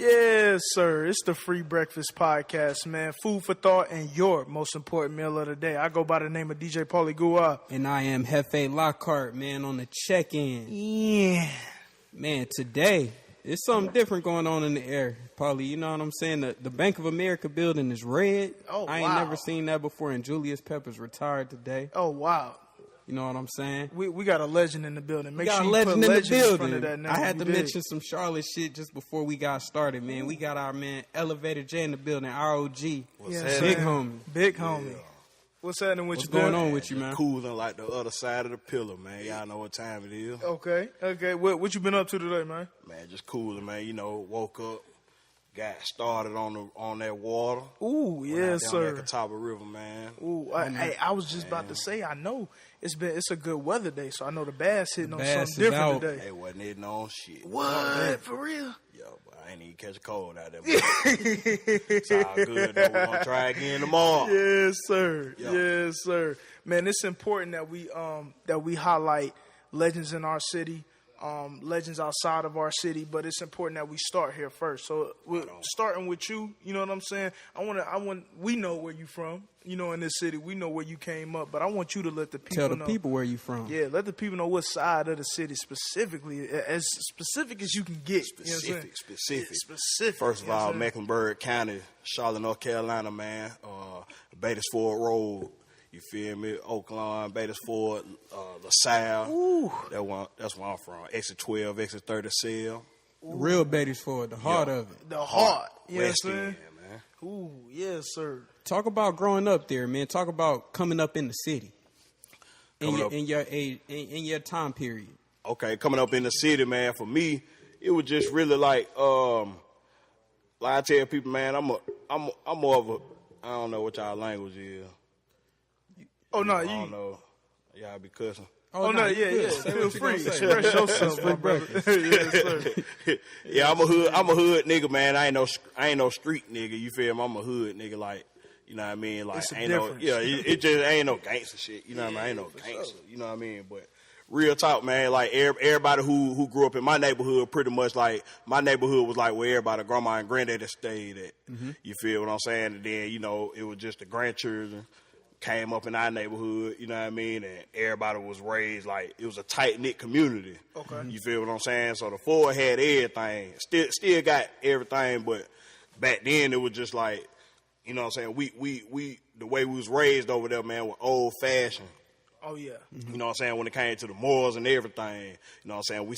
Yes, sir. It's the Free Breakfast Podcast, man. Food for thought and your most important meal of the day. I go by the name of DJ Paulie Gua. And I am Hefe Lockhart, man, on the check-in. Yeah. Man, today, it's something different going on in the air, Paulie. You know what I'm saying? The Bank of America building is red. Oh, I ain't never seen that before, and Julius Peppers retired today. Oh, wow. You know what I'm saying? We got a legend in the building. Make sure you put legend in front of that now. I had to mention some Charlotte shit just before we got started, man. We got our man Elevator J in the building, ROG. What's big homie. Big homie. What's happening with you, What's going on with you, man? Cooling like the other side of the pillar, man. Y'all know what time it is. Okay. What you been up to today, man? Man, just cooling, man. You know, woke up, got started on that water. Ooh, yes, down sir. At the top of the river, man. Ooh, hey, I was just about to say, I know it's a good weather day, so I know the bass hitting on something different today. They wasn't hitting on shit. What? For real? Yo, but I ain't even catch a cold out there. It's all good, though. We're gonna try again tomorrow. Yes, sir. Yo. Yes, sir. Man, it's important that we highlight legends in our city. Legends outside of our city, but it's important that we start here first. So we're starting with you. You know what I'm saying? We know where you from. You know, in this city, we know where you came up, but I want you to let the people know. Tell the people where you from. Yeah, let the people know what side of the city specifically, as specific as you can get. Specific. Specific. First of all, Mecklenburg County, Charlotte, North Carolina, man. Batersford Road. You feel me? Oakland, Batersford, LaSalle. Ooh. That's where I'm from. Exit 12, exit 37. Real Batersford, the heart of it. The heart. You know what I'm West saying? End, man. Ooh, yes, sir. Talk about growing up there, man. Talk about coming up in the city. In your time period. Okay, coming up in the city, man, for me, it was just really like I tell people, man, I'm more of a, I don't know what y'all language is. Oh, no, I don't know. Y'all be cussing. Oh, no, yeah. Feel free. Express yourself, my brother. Yes, sir. Yeah, I'm a hood nigga, man. I ain't no street nigga. You feel me? I'm a hood nigga, like, you know what I mean? Like, it's ain't no, yeah, it just ain't no gangster shit. You know what I mean? Ain't no gangster. You know what I mean? But real talk, man. Like everybody who grew up in my neighborhood, pretty much like my neighborhood was like where everybody, grandma and granddaddy stayed at. Mm-hmm. You feel what I'm saying? And then, you know, it was just the grandchildren came up in our neighborhood, you know what I mean? And everybody was raised like it was a tight-knit community. Okay. You feel what I'm saying? So the Ford had everything. Still got everything, but back then it was just like, you know what I'm saying? We the way we was raised over there, man, was old-fashioned. Oh, yeah. You know what I'm saying? When it came to the morals and everything, you know what I'm saying? We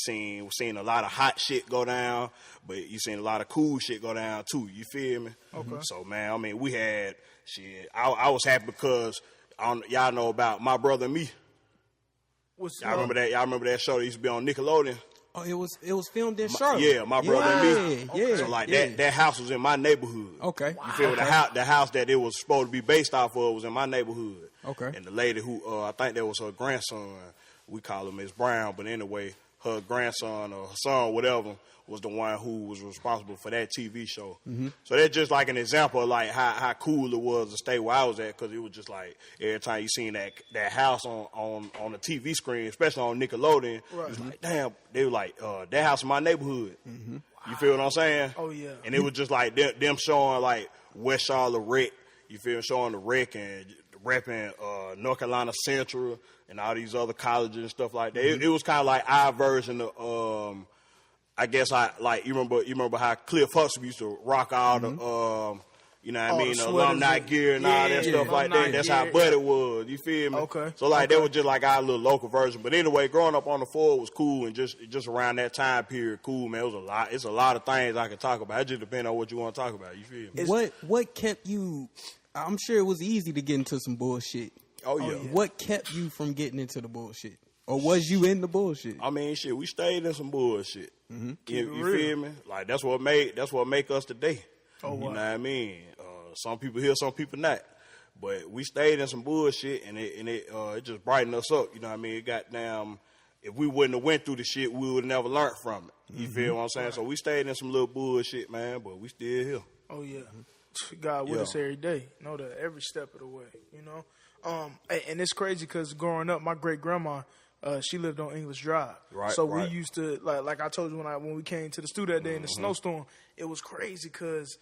seen a lot of hot shit go down, but you seen a lot of cool shit go down too. You feel me? Okay. So, man, I mean, we had shit. I was happy because y'all know about My Brother and Me. Y'all remember that? Y'all remember that show that used to be on Nickelodeon? Oh, it was filmed in Charlotte. Yeah, My Brother and Me. Yeah. So like that house was in my neighborhood. Okay. You feel the house that it was supposed to be based off of was in my neighborhood. Okay. And the lady who I think that was her grandson, we call him Miss Brown, but anyway, her grandson or her son, whatever, was the one who was responsible for that TV show. Mm-hmm. So that's just like an example of like how cool it was to stay where I was at, because it was just like every time you seen that house on the TV screen, especially on Nickelodeon, right. It was like, damn, they were like, that house in my neighborhood. Mm-hmm. You feel what I'm saying? Oh, yeah. And it was just like them showing like West Charlotte Rec, you feel, showing the Rec and repping North Carolina Central and all these other colleges and stuff like that. Mm-hmm. It was kind of like our version of, I guess you remember how Cliff Huxtable used to rock all the, you know what I mean, the alumni gear and all that stuff like that. That's how Buddy was. You feel me? Okay. So like that was just like our little local version. But anyway, growing up on the Ford was cool, and just around that time period, cool, man. It was a lot. It's a lot of things I could talk about. It just depends on what you want to talk about. You feel me? What kept you? I'm sure it was easy to get into some bullshit. Oh yeah. What kept you from getting into the bullshit? Or was you in the bullshit? I mean, shit, we stayed in some bullshit. Mm-hmm. You feel me? Like that's what make us today. Oh, wow. You know what I mean? Some people here, some people not. But we stayed in some bullshit, and it just brightened us up. You know what I mean? It got down. If we wouldn't have went through the shit, we would have never learned from it. You feel what I'm saying? Right. So we stayed in some little bullshit, man, but we still here. Oh, yeah. God with us every day. Know that every step of the way, you know? And it's crazy because growing up, my great-grandma She lived on English Drive. Right. So we used to, like I told you when we came to the studio that day in the snowstorm, it was crazy because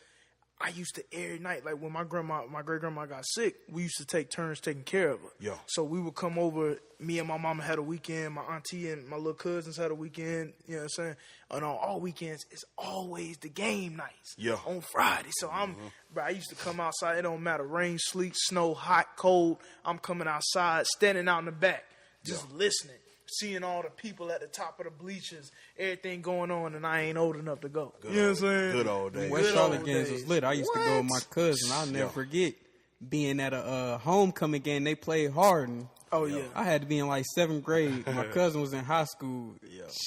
I used to every night, like when my great grandma got sick, we used to take turns taking care of her. Yeah. So we would come over, me and my mama had a weekend, my auntie and my little cousins had a weekend, you know what I'm saying? And on all weekends, it's always the game nights. Yeah. On Friday. So bro, I used to come outside, it don't matter, rain, sleet, snow, hot, cold, I'm coming outside, standing out in the back, just listening. Seeing all the people at the top of the bleachers, everything going on, and I ain't old enough to go. You know what I'm saying? Good old days. West Charlotte games was lit. I used to go with my cousin. I'll never forget being at a homecoming game. They played Harden. Oh, yeah. I had to be in like 7th grade. My cousin was in high school.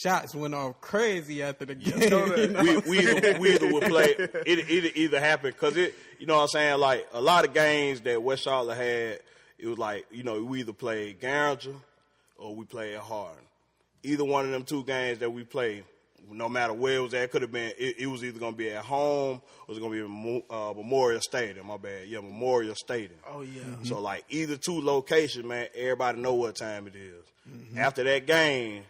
Shots went off crazy after the game. We either would play. It either happened because it. You know what I'm saying? Like a lot of games that West Charlotte had, it was like we either played Garringer or we played Harden. Either one of them two games that we played, no matter where it was at, could have been. It was either going to be at home or it was going to be at Memorial Stadium. My bad. Yeah, Memorial Stadium. Oh, yeah. Mm-hmm. So, like, either two locations, man, everybody know what time it is. Mm-hmm. After that game,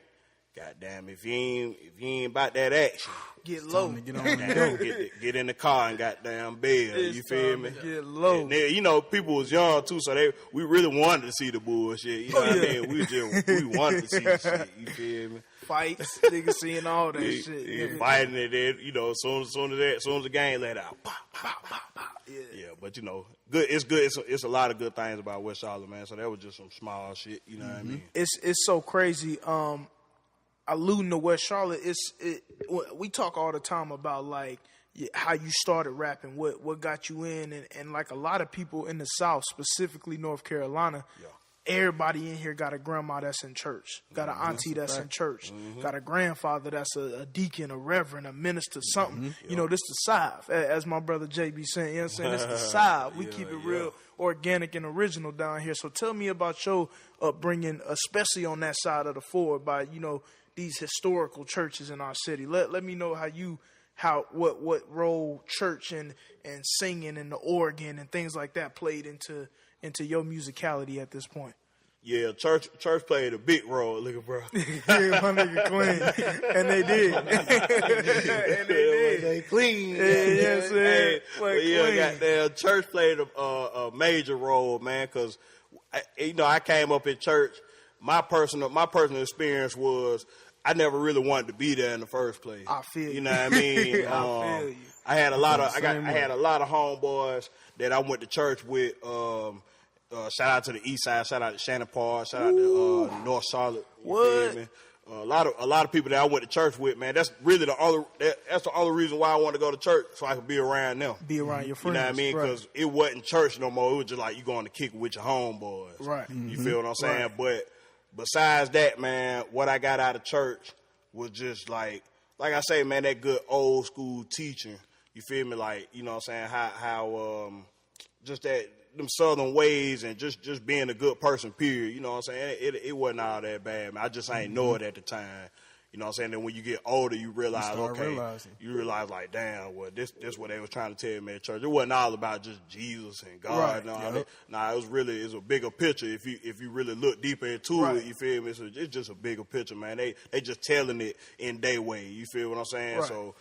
goddamn, if you ain't about that action, get low. Get on the get in the car and goddamn bed. It's you feel me? Get low. And then, people was young too, so we really wanted to see the bullshit. You know what I mean? We wanted to see the shit. You feel me? Fights, niggas seeing all that shit. Yeah, fighting it, then as soon as the game let out, pop, pop, pop, pop. Yeah, but good. It's good. It's a lot of good things about West Charlotte, man. So that was just some small shit. You know what I mean? It's so crazy. Alluding to West Charlotte, we talk all the time about like how you started rapping, what got you in, and like a lot of people in the South, specifically North Carolina, everybody in here got a grandma that's in church, got an auntie that's in church, got a grandfather that's a deacon, a reverend, a minister, something. This the South, as my brother Jay be saying. You know what I'm saying? This the South. We keep it real organic and original down here. So tell me about your upbringing, especially on that side of the Ford, by these historical churches in our city. Let me know what role church and singing and the organ and things like that played into your musicality at this point. Yeah, church played a big role, look, bro. Yeah, my nigga Clean, and they did. They clean. Yes, man. Goddamn, church played a major role, man. Because I came up in church. My personal experience was I never really wanted to be there in the first place. I feel you. You know what I mean? I feel you. I had a lot of homeboys that I went to church with. Shout out to the East Side, shout out to Shannon Park, shout out to North Charlotte. You feel me? A lot of people that I went to church with, man. That's really the only reason why I wanted to go to church, so I could be around them. Be around your friends. You know what I mean? Because it wasn't church no more. It was just like you going to kick with your homeboys. Right. You feel what I'm saying? Right. But besides that, man, what I got out of church was just like I say, man, that good old school teaching. You feel me? Like, you know what I'm saying? How just that them southern ways and just being a good person, period. You know what I'm saying? It wasn't all that bad, man. I just ain't know it at the time. You know what I'm saying? Then when you get older, you realize, you realize like, damn, well, this what they was trying to tell me at church. It wasn't all about just Jesus and God. Right. And all that. Nah, it's a bigger picture. If you really look deeper into it, you feel me? It's just a bigger picture, man. They just telling it in their way. You feel what I'm saying? Right. So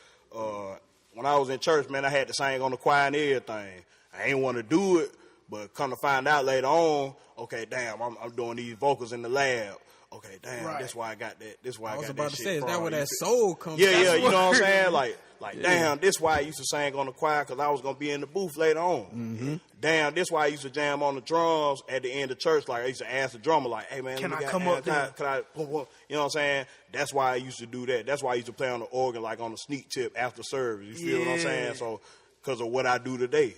when I was in church, man, I had to sing on the choir and everything. I ain't want to do it. But come to find out later on, okay, damn, I'm doing these vocals in the lab. Okay, damn, that's why I got that. This why I got that shit. I was about to say, is that where that soul comes from? Yeah, you know what I'm saying? Like, damn, this why I used to sing on the choir because I was going to be in the booth later on. Mm-hmm. Damn, this why I used to jam on the drums at the end of church. Like, I used to ask the drummer, like, hey, man, can I come up there? Can I, you know what I'm saying? That's why I used to do that. That's why I used to play on the organ, like on the sneak tip after service. You feel what I'm saying? So, because of what I do today.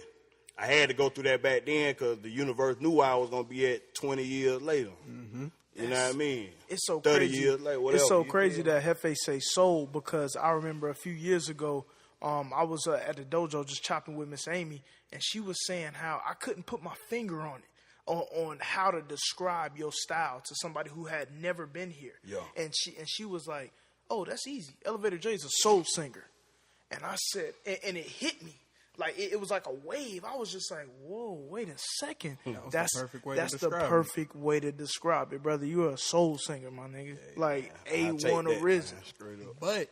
I had to go through that back then because the universe knew I was going to be at 20 years later. Mm-hmm. You know what I mean? It's so 30 crazy. years later, whatever. It's so crazy that Hefe say soul because I remember a few years ago, I was at the dojo just chopping with Miss Amy, and she was saying how I couldn't put my finger on it, on how to describe your style to somebody who had never been here. Yeah. And she was like, oh, that's easy. Elevator J is a soul singer. And I said, and it hit me. like it was like a wave. I was just like, whoa, wait a second. That's the perfect way to describe the perfect way to describe it, brother. You're a soul singer, my nigga. Yeah, like A1 Arisen. But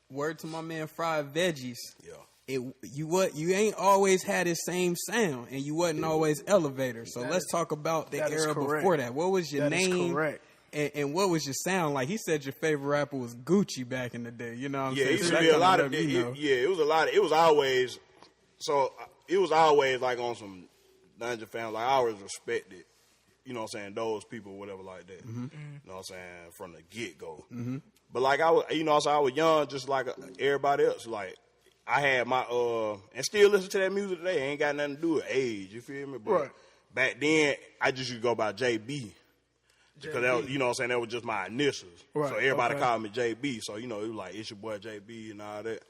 word to my man Fried Veggies. Yeah. You ain't always had the same sound, and you wasn't always Elevator. So let's talk about the era before that. What was your name? Is correct. And what was your sound like? He said your favorite rapper was Gucci back in the day. You know what I'm saying? Yeah, it used to be a lot of it was a lot. It was always like on some Dungeon Family. Like I always respected, you know what I'm saying, those people, whatever like that. Mm-hmm. You know what I'm saying, from the get go. Mm-hmm. But like I was, you know, so I was young, just like everybody else. Like I had my and still listen to that music today. Ain't got nothing to do with age. You feel me? But back then, I just used to go by JB. Because that was, you know what I'm saying, that was just my initials. Right, so everybody called me JB. So, you know, it was like, it's your boy JB and all that.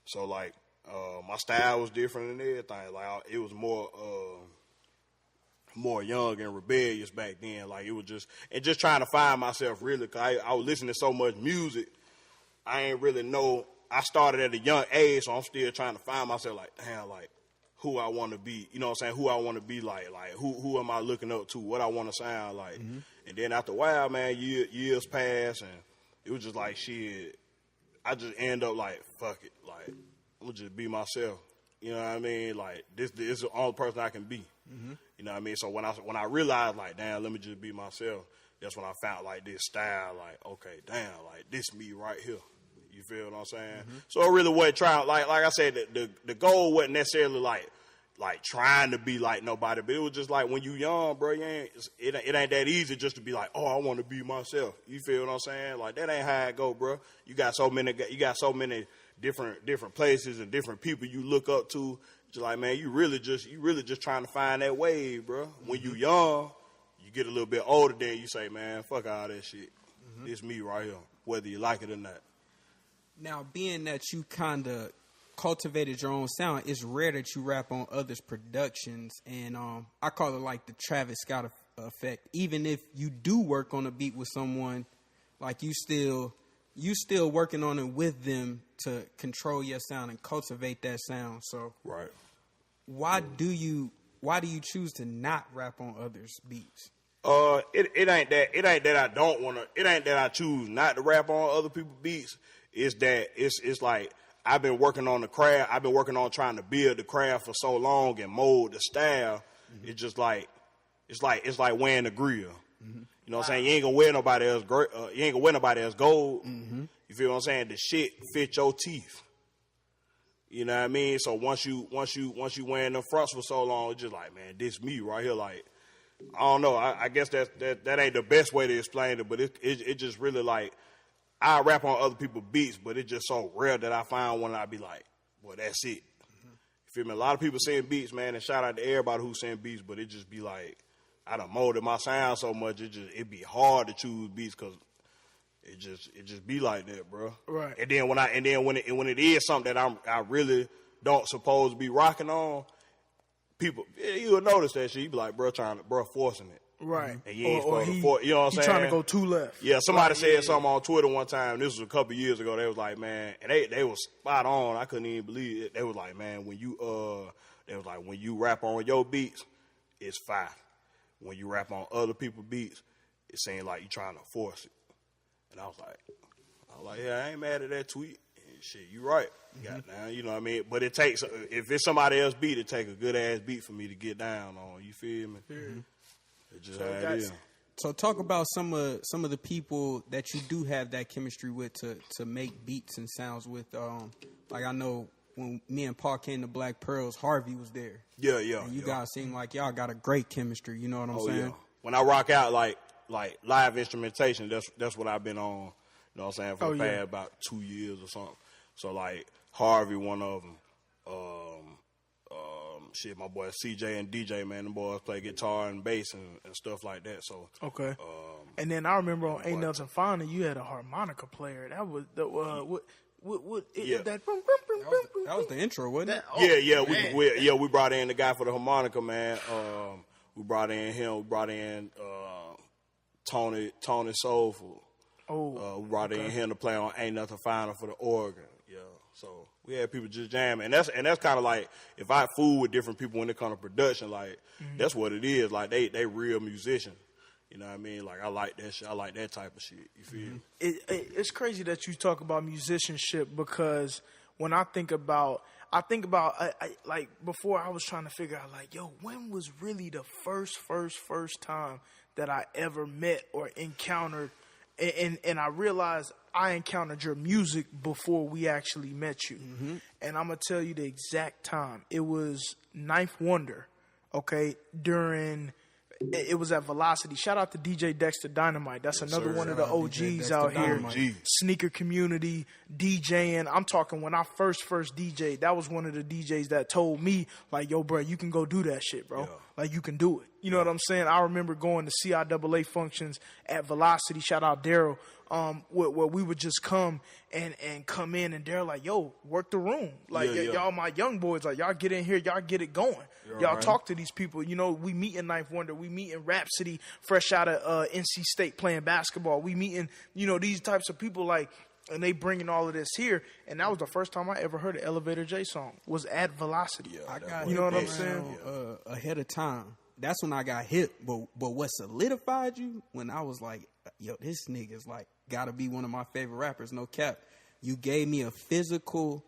So, like, my style was different and everything. Like, it was more young and rebellious back then. Like, it was just trying to find myself, really. Because I was listening to so much music, I ain't really know. I started at a young age, so I'm still trying to find myself, like, damn, like, who I want to be. You know what I'm saying? Who I want to be like who am I looking up to? What I want to sound like. Mm-hmm. And then after a while, man, years passed, and it was just like, shit, I just end up like, fuck it. Like, I'm going to just be myself. You know what I mean? Like, this is the only person I can be. Mm-hmm. You know what I mean? So when I realized, like, damn, let me just be myself, that's when I found, like, this style, like, okay, damn, like, this me right here. You feel what I'm saying? Mm-hmm. So it really wasn't trying, like I said, the goal wasn't necessarily like trying to be like nobody, but it was just like when you young, bro, it ain't that easy just to be like, oh, I want to be myself. You feel what I'm saying? Like that ain't how it go, bro. You got so many different places and different people you look up to. Just like, man, you really just trying to find that wave, bro. When you young, you get a little bit older, then you say, man, fuck all that shit. Mm-hmm. It's me right here, whether you like it or not. Now, being that you kind of cultivated your own sound, it's rare that you rap on others' productions, and I call it like the Travis Scott effect. Even if you do work on a beat with someone, like you still working on it with them to control your sound and cultivate that sound. So, right. Why do you choose to not rap on others' beats? It ain't that I don't want to. It ain't that I choose not to rap on other people's beats. It's that it's like I've been working on the craft. I've been working on trying to build the craft for so long and mold the style. Mm-hmm. It's just like it's like wearing a grill. Mm-hmm. You know what I'm saying? You ain't gonna wear nobody else. You ain't gonna wear nobody else gold. Mm-hmm. You feel what I'm saying? The shit fit your teeth. You know what I mean? So once you wearing them fronts for so long, it's just like, man, this me right here. Like, I don't know. I guess that ain't the best way to explain it, but it just really like. I rap on other people's beats, but it's just so rare that I find one and I be like, well, that's it. Mm-hmm. You feel me? A lot of people send beats, man, and shout out to everybody who send beats, but it just be like, I done molded my sound so much, it be hard to choose beats because it just be like that, bro. Right. And then when it is something that I really don't suppose to be rocking on, people, you'll notice that shit. You be like, bro, forcing it. Right. And you ain't supposed to, you know what I'm saying? Trying to go too left. Yeah, somebody said something on Twitter one time. This was a couple years ago. They was like, man, and they was spot on. I couldn't even believe it. They was like, man, when you rap on your beats, it's fire. When you rap on other people's beats, it seems like you trying to force it. And I was like, yeah, I ain't mad at that tweet. And shit, you right. Goddamn, you know what I mean? But it takes, if it's somebody else's beat, it take a good ass beat for me to get down on. You feel me? Mm-hmm. It just how it is. So talk about some of the people that you do have that chemistry with to make beats and sounds with. Like I know when me and Paul came to Black Pearls, Harvey was there. Yeah. And you guys seem like y'all got a great chemistry. You know what I'm saying? Yeah. When I rock out like live instrumentation, that's what I've been on. You know what I'm saying, for the past about 2 years or something. So like Harvey, one of them. Shit, my boy CJ and DJ, man, them boys play guitar and bass and stuff like that. So okay. And then I remember on Ain't Nothing Finer, you had a harmonica player. That was the that was the intro, wasn't it? We brought in the guy for the harmonica, man. We brought in him. We brought in Tony Soulful. We brought in him to play on Ain't Nothing Finer for the organ. Yeah, so. We had people just jamming, and that's kind of like if I fool with different people when it comes to production, like that's what it is. Like they real musicians. You know what I mean? Like I like that shit. I like that type of shit. You feel me? It's crazy that you talk about musicianship because when I think about like before I was trying to figure out like, yo, when was really the first time that I ever met or encountered, and I realized I encountered your music before we actually met you. And I'm gonna tell you the exact time. It was Ninth Wonder, okay, it was at Velocity. Shout out to DJ Dexter Dynamite. That's another one of the OGs out here. Sneaker community, DJing. I'm talking when I first DJ'd, that was one of the DJs that told me, like, yo, bro, you can go do that shit, bro. Yeah. Like, you can do it. You know what I'm saying? I remember going to CIAA functions at Velocity. Shout out Daryl. Where we would just come and come in, and they're like, yo, work the room. Like, y'all my young boys, like, y'all get in here, y'all get it going. Y'all right. Talk to these people. You know, we meet in Ninth Wonder. We meet in Rhapsody, fresh out of NC State playing basketball. We meet in, you know, these types of people, like, and they bringing all of this here. And that was the first time I ever heard an Elevator J song, was at Velocity. I got you know what I'm saying? Ahead of time. That's when I got hit. But what solidified you, when I was like, yo, this nigga's like, gotta be one of my favorite rappers, no cap. You gave me a physical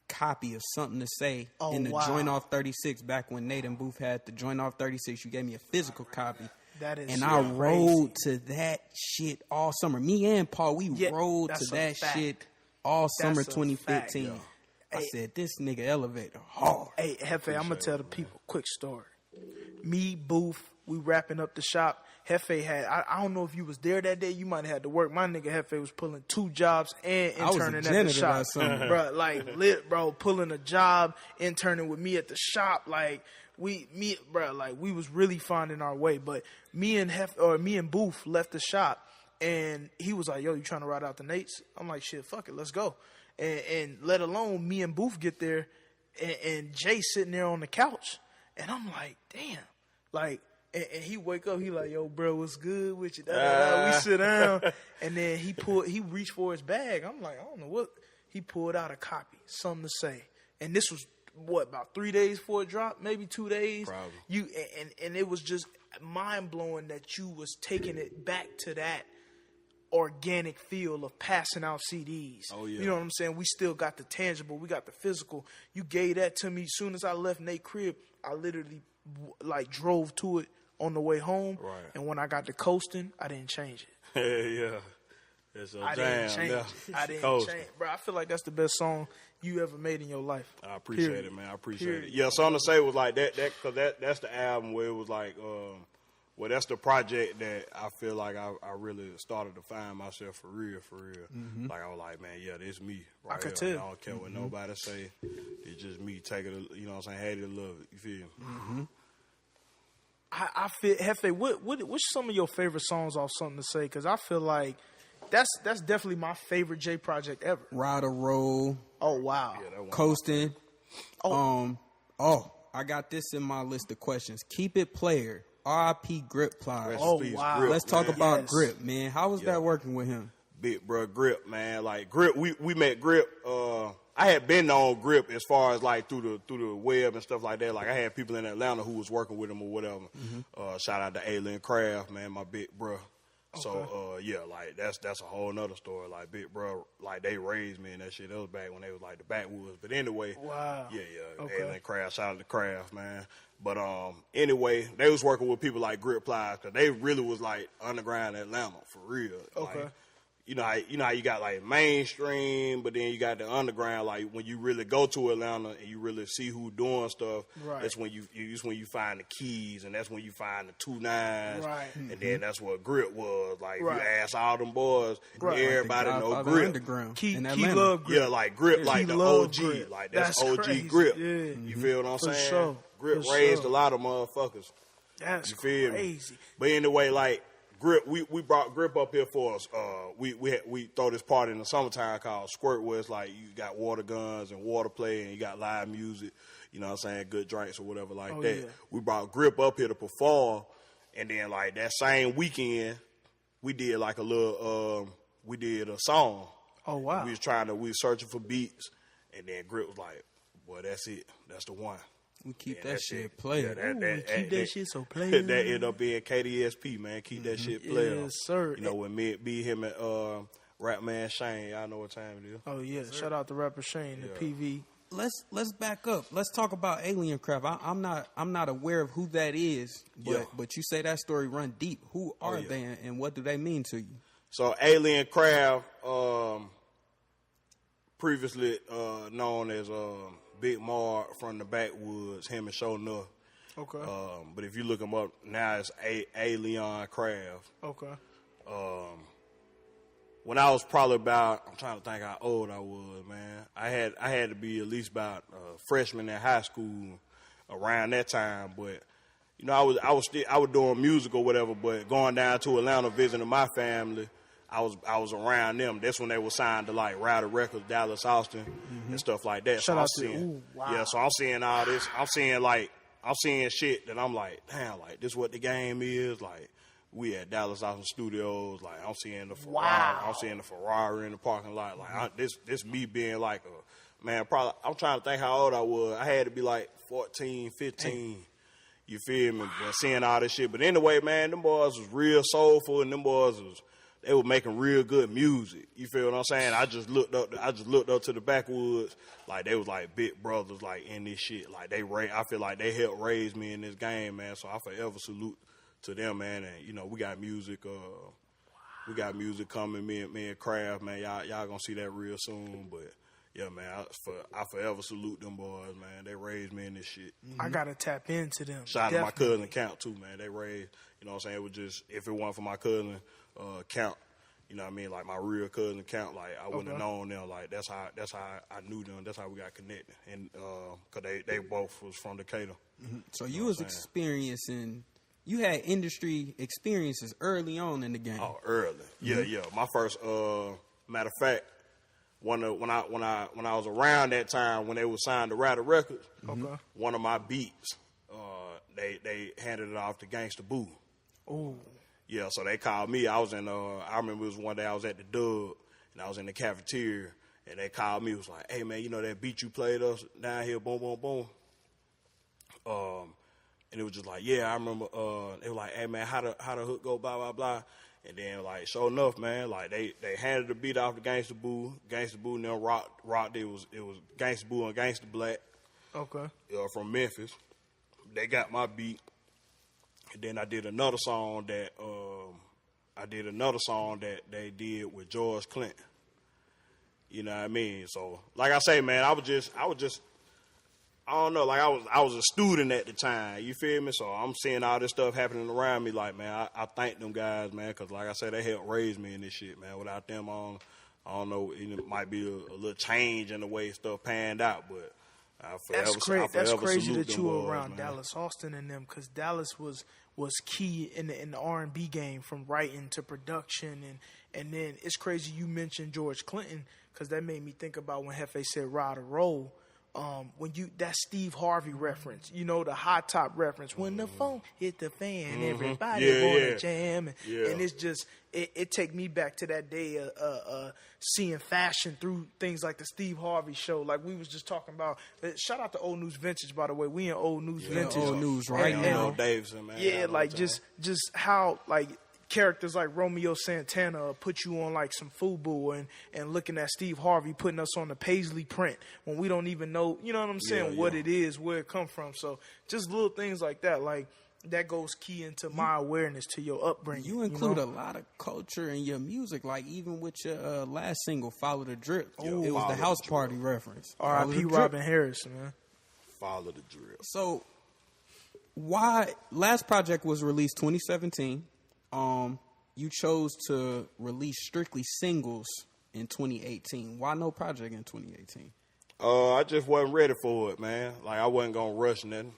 copy of Something to Say in the Joint Off 36 back when Nate and Booth had the Joint Off 36. You gave me a physical copy. That is and I rode to that shit all summer. Me and Paul, we rode to that shit all summer 2015. I said, this nigga Elevator hard. Hey, Hefe, I'm going to tell the people a quick story. Me, Booth, we wrapping up the shop. Hefe had, I don't know if you was there that day. You might have had to work. My nigga Hefe was pulling 2 jobs and interning at the shop. Bro, like lit, bro, pulling a job, interning with me at the shop. Like we was really finding our way. But me and Booth left the shop, and he was like, yo, you trying to ride out the Nates? I'm like, shit, fuck it, let's go. And let alone me and Booth get there, and Jay sitting there on the couch. And I'm like, damn, like, and he wake up, he like, yo, bro, what's good with you? We sit down, and then he reached for his bag. I'm like, I don't know what. He pulled out a copy, Something to Say, and this was about 3 days before it dropped, maybe 2 days. Probably. And it was just mind blowing that you was taking it back to that organic feel of passing out CDs. Oh, yeah. You know what I'm saying? We still got the tangible. We got the physical. You gave that to me. As soon as I left Nate crib, I literally like drove to it on the way home. Right. And when I got to coasting, I didn't change it. Yeah. It's a I didn't change it. I didn't change it. Bro, I feel like that's the best song you ever made in your life. I appreciate it, man. I appreciate it. Yeah, Something to Say was like that because that's the album where it was like, well, that's the project that I feel like I really started to find myself for real. Mm-hmm. Like, I was like, man, yeah, this me. Right, I could tell. I don't care what nobody say. It's just me. Take it, you know what I'm saying? Hate it, love it. You feel me? Mm-hmm. I feel, Hefe, what's some of your favorite songs off Something to Say? Because I feel like that's definitely my favorite J project ever. Ride a Roll. Oh, wow. Yeah, Coasting. I got this in my list of questions. Keep It Player. R.I.P. Grip Pliers. Oh, wow. Grip, let's talk about Grip, man. How was that working with him? Big bro, Grip, man. Like, Grip, we met Grip. I had been on Grip as far as, like, through the web and stuff like that. Like, I had people in Atlanta who was working with him or whatever. Mm-hmm. Shout out to Alien Craft, man, my big bro. Okay. So, yeah, like, that's a whole nother story. Like, big bro, like, they raised me and that shit. That was back when they was, like, the backwoods. But anyway. Wow. Yeah. Okay. Alien Craft, shout out to Craft, man. But anyway, they was working with people like Grip Pliers because they really was like underground Atlanta for real. Okay. Like, you know how you got like mainstream, but then you got the underground. Like when you really go to Atlanta and you really see who doing stuff, right. That's when you find the keys, and that's when you find the 2 9s, right. And then that's what Grip was. Like right. You ask all them boys, right. Everybody like know Grip. Underground. Key love Grip. Yeah, like Grip, like the OG, Grip. Like that's OG crazy. Grip. Yeah. You feel what I'm saying? Sure. Grip raised a lot of motherfuckers. That's you feel crazy. Me? But anyway, like Grip, we brought Grip up here for us. We throw this party in the summertime called Squirt, where it's like you got water guns and water play, and you got live music. You know what I'm saying? Good drinks or whatever like that. Yeah. We brought Grip up here to perform, and then like that same weekend, we did like a little. We did a song. Oh wow! We was searching for beats. And then Grit was like, boy, that's it. That's the one. We keep And that shit playing. Keep that shit so playing. That ended up being KDSP, man. Keep that shit playing. Yes, sir. You know, when me, him, and Rap Man Shane, y'all know what time it is. Oh yeah, shout out to rapper Shane, the PV. Let's back up. Let's talk about Alien Craft. I'm not aware of who that is, but you say that story run deep. Who are they and what do they mean to you? So Alien Craft, previously known as Big Mar from the Backwoods, him and Show Nuff. Okay. But if you look him up now, it's Alien Craft. Okay. When I was probably about, I'm trying to think how old I was, man. I had to be at least about a freshman in high school around that time. But you know, I was doing music or whatever. But going down to Atlanta visiting my family, I was around them. That's when they were signed to like Rider Records, Dallas, Austin, and stuff like that. Shout so out to yeah. So I'm seeing all this. I'm seeing shit that I'm like, damn, like this what the game is. Like we at Dallas Austin Studios. Like I'm seeing the Ferrari. I'm seeing the Ferrari in the parking lot. Like this me being like a man. Probably I'm trying to think how old I was. I had to be like 14, 15. You feel me? But seeing all this shit. But anyway, man, them boys was real soulful, and them boys they were making real good music. You feel what I'm saying? I just looked up to the Backwoods, like they was like big brothers, like in this shit. Like I feel like they helped raise me in this game, man. So I forever salute to them, man. And you know, we got music. We got music coming. Me and Craft, man. Y'all gonna see that real soon. But yeah, man, I forever salute them boys, man. They raised me in this shit. I gotta tap into them. Shout out to my cousin Count too, man. They raised. You know what I'm saying? It was just if it wasn't for my cousin. Count, you know what I mean? Like my real cousin Count, like I wouldn't have known them. Like that's how I knew them. That's how we got connected. And cause they both was from Decatur. Mm-hmm. So you was experiencing, you had industry experiences early on in the game. Oh, early, yeah. My first, matter of fact, when I was around that time when they were signed to Rider Records, one of my beats, they handed it off to Gangsta Boo. Oh. Yeah, so they called me. I was in, I remember it was one day I was at the Dub, and I was in the cafeteria, and they called me. It was like, hey, man, you know that beat you played us down here, boom, boom, boom? And it was just like, yeah, I remember. They were like, hey, man, how the hook go, blah, blah, blah. And then, like, sure enough, man, like, they handed the beat off to Gangsta Boo. Gangsta Boo and them rocked. It was Gangsta Boo and Gangsta Black. Okay. From Memphis. They got my beat. And then I did another song that they did with George Clinton. You know what I mean? So, like I say, man, I was just I don't know, like I was a student at the time. You feel me? So I'm seeing all this stuff happening around me. Like, man, I thank them guys, man, because like I said, they helped raise me in this shit, man. Without them, I don't know, it might be a little change in the way stuff panned out, but. That's crazy that you were around Dallas Austin and them, because Dallas was key in the R&B game, from writing to production, and then it's crazy you mentioned George Clinton, because that made me think about when Hefe said "Ride or Roll." When that Steve Harvey reference, you know, the Hot Top reference, when the phone hit the fan, everybody wanna jam, and it's just it take me back to that day seeing fashion through things like the Steve Harvey show, like we was just talking about. Shout out to Old News Vintage, by the way. We in Old News Vintage, Old News right now. Davidson, man. Yeah, like just how like. Characters like Romeo Santana put you on like some FUBU, and looking at Steve Harvey putting us on the Paisley print when we don't even know, you know what I'm saying, what it is, where it come from. So just little things like that, like that goes key into my awareness to your upbringing. You include a lot of culture in your music, like even with your last single, Follow the Drip. It was the house party reference. R.I.P. Robin Harris, man. Follow the Drip. So why, last project was released 2017. You chose to release strictly singles in 2018. Why no project in 2018? I just wasn't ready for it, man. Like I wasn't gonna rush nothing.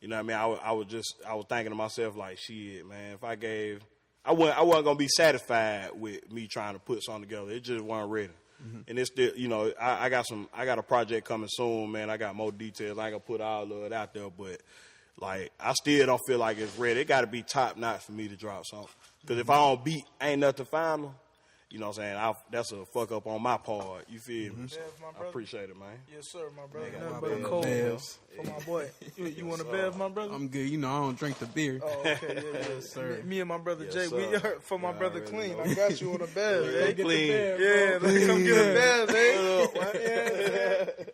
You know what I mean? I was thinking to myself like, shit, man. If I wasn't gonna be satisfied with me trying to put something together. It just wasn't ready. And it's still, you know, I got a project coming soon, man. I got more details. I ain't gonna put all of it out there, but. Like, I still don't feel like it's ready. It got to be top notch for me to drop something. Because if I don't beat, ain't nothing final. You know what I'm saying? That's a fuck up on my part. You feel me? Bev, my I brother. appreciate it, man. Yes, sir, my brother. Nigga, Nothing my but a Bev. cold Bevs. for my boy. You want a Bev, my brother? I'm good. You know, I don't drink the beer. Oh, okay, yeah. sir. Me and my brother Yes, Jay, sir. for my Yeah, brother I already Clean. know. I got you on a Bev, Yeah, eh? Clean. Yeah, let's come get a Bev, eh? What up, Yeah,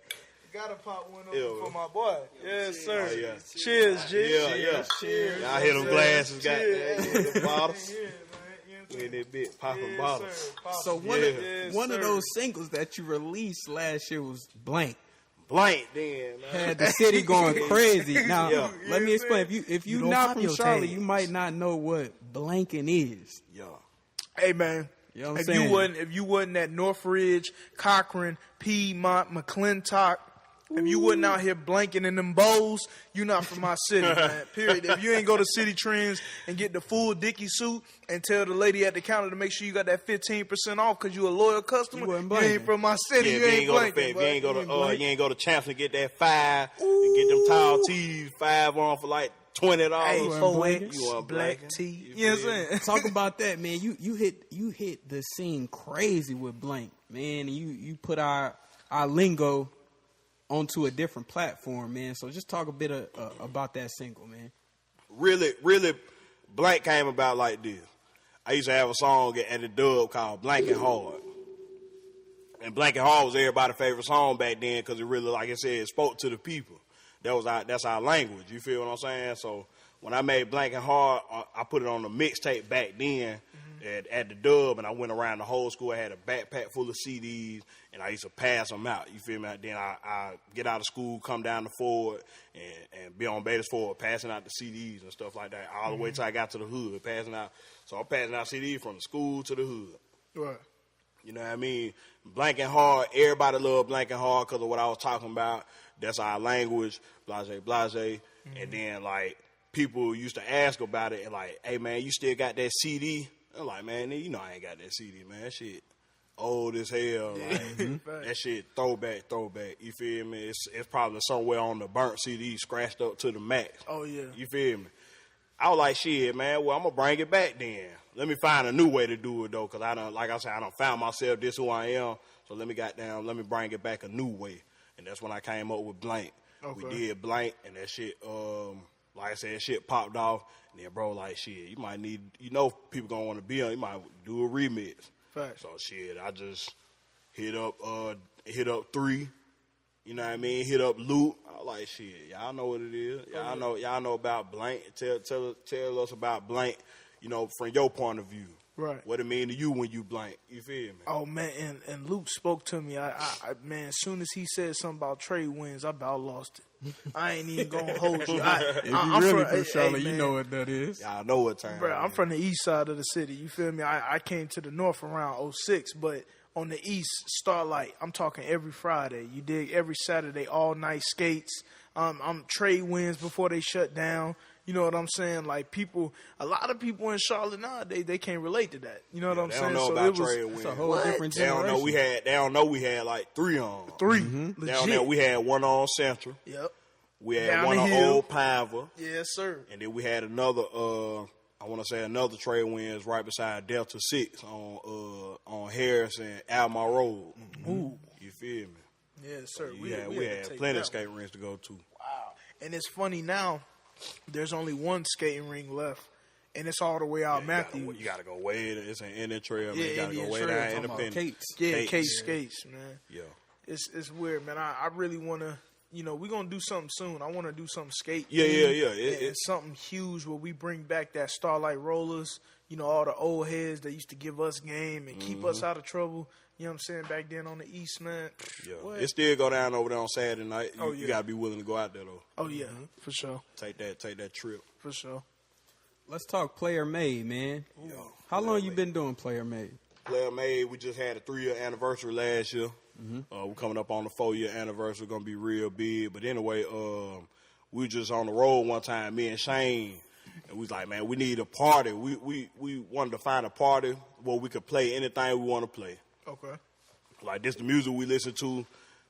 gotta pop one Yeah, over for my boy. Yes, sir. Oh, yeah. Cheers, G. Yeah. Cheers. Y'all hear them glasses, got Cheers. the bottles. Yeah, man. We in that bit, popping Yes, bottles. sir. Pop So it. one Yes, one of sir. those singles that you released last year was Blank. Blank then, man. Had the city going crazy. Now, Yeah. let me explain. If you don't not pop from your Charlotte, tags. you might not know what blanking is. Yeah. Hey, man. You know what I'm If saying? you wasn't at Northridge, Cochran, Piedmont, McClintock, if you wasn't out here blanking in them bowls, you not from my city, man. Period. If you ain't go to City Trends and get the full Dickie suit and tell the lady at the counter to make sure you got that 15% off because you a loyal customer, You wasn't you ain't blanking. from my city. Yeah, you ain't blanking. if you ain't go to blanking. you ain't go to Champs and get that 5 and get them tall tees 5 on for like $20. Hey, wasn't 4X, blanking. You wasn't black blanking. tea. You You know what feel I'm saying? Talk about that, man. You hit the scene crazy with Blank, man. And you put our lingo onto a different platform, man. So just talk a bit about that single, man. Really, Blank came about like this. I used to have a song at the Dub called Blank and Hard. And Blank and Hard was everybody's favorite song back then because it really, like I said, it spoke to the people. That's our language. You feel what I'm saying? So when I made Blank and Hard, I put it on the mixtape back then at the Dub, and I went around the whole school. I had a backpack full of CDs, and I used to pass them out. You feel me? Then I get out of school, come down to Ford, and be on Beatties Ford, passing out the CDs and stuff like that, all the way till I got to the hood, passing out. So I'm passing out CDs from the school to the hood. Right. You know what I mean? Blank and Hard, everybody love Blank and Hard because of what I was talking about. That's our language, blase. And then, like, people used to ask about it and, like, hey, man, you still got that CD? I'm like, man, you know I ain't got that CD, man. That shit old as hell. Like, that shit throwback. You feel me? It's probably somewhere on the burnt CD scratched up to the max. Oh, yeah. You feel me? I was like, shit, man, well, I'm going to bring it back then. Let me find a new way to do it, though, because I done found myself, this who I am, so let me bring it back a new way. And that's when I came up with Blank. Okay. We did Blank, and that shit, like I said, shit popped off. And then, bro, like, shit, you might need, people going to want to be on, you might do a remix. Facts. So, shit, I just hit up 3. You know what I mean? Hit up Loop. I was like, shit, y'all know what it is. Y'all know about Blank. Tell us about Blank, from your point of view. Right. What it mean to you when you blank. You feel me? Oh, man, and Luke spoke to me. I man, as soon as he said something about trade wins, I about lost it. I ain't even going to hold you. If you really from Charlotte, you know what that is. Y'all know what time. Bro, I'm from the east side of the city. You feel me? I came to the north around 06, but on the east, Starlight, I'm talking every Friday. You dig? Every Saturday, all night skates. I'm trade wins before they shut down. You know what I'm saying? Like a lot of people in Charlotte nowadays, they can't relate to that. You know what I'm They saying? don't know about trade wins. It's a whole different They don't generation. know we had like 3 on. 3, They legit. don't know we had 1 on Central. Yep. We had Down 1 the on hill. Old Pineville. Yes, sir. And then we had another, another trade wins right beside Delta 6 on Harris and Alma Road. Ooh. You feel me? Yes, sir. We had to take plenty that of skate rinks to go to. Wow. And it's funny now, there's only one skating ring left, and it's all the way out Matthews. You gotta go way. It's an Indian trail, man. Yeah, You gotta Indian go way Trail. down Talking about Independence. Kate's. Yeah, Kate's. Case skates, man. Yeah. It's weird, man. I really want to, we're going to do something soon. I want to do something skate. Yeah. It's something huge where we bring back that Starlight Rollers, all the old heads that used to give us game and keep us out of trouble. You know what I'm saying? Back then on the East, man. Yeah. What? It still go down over there on Saturday night. Oh, yeah. You gotta be willing to go out there though. Oh, yeah, for sure. Take that trip. For sure. Let's talk Player Made, man. Yo, How long you been doing Player Made? Player Made, we just had a 3-year anniversary last year. We're coming up on the 4-year anniversary. Gonna be real big. But anyway, we was just on the road one time, me and Shane, and we was like, man, we need a party. We wanted to find a party where we could play anything we want to play. Okay. Like, this the music we listen to.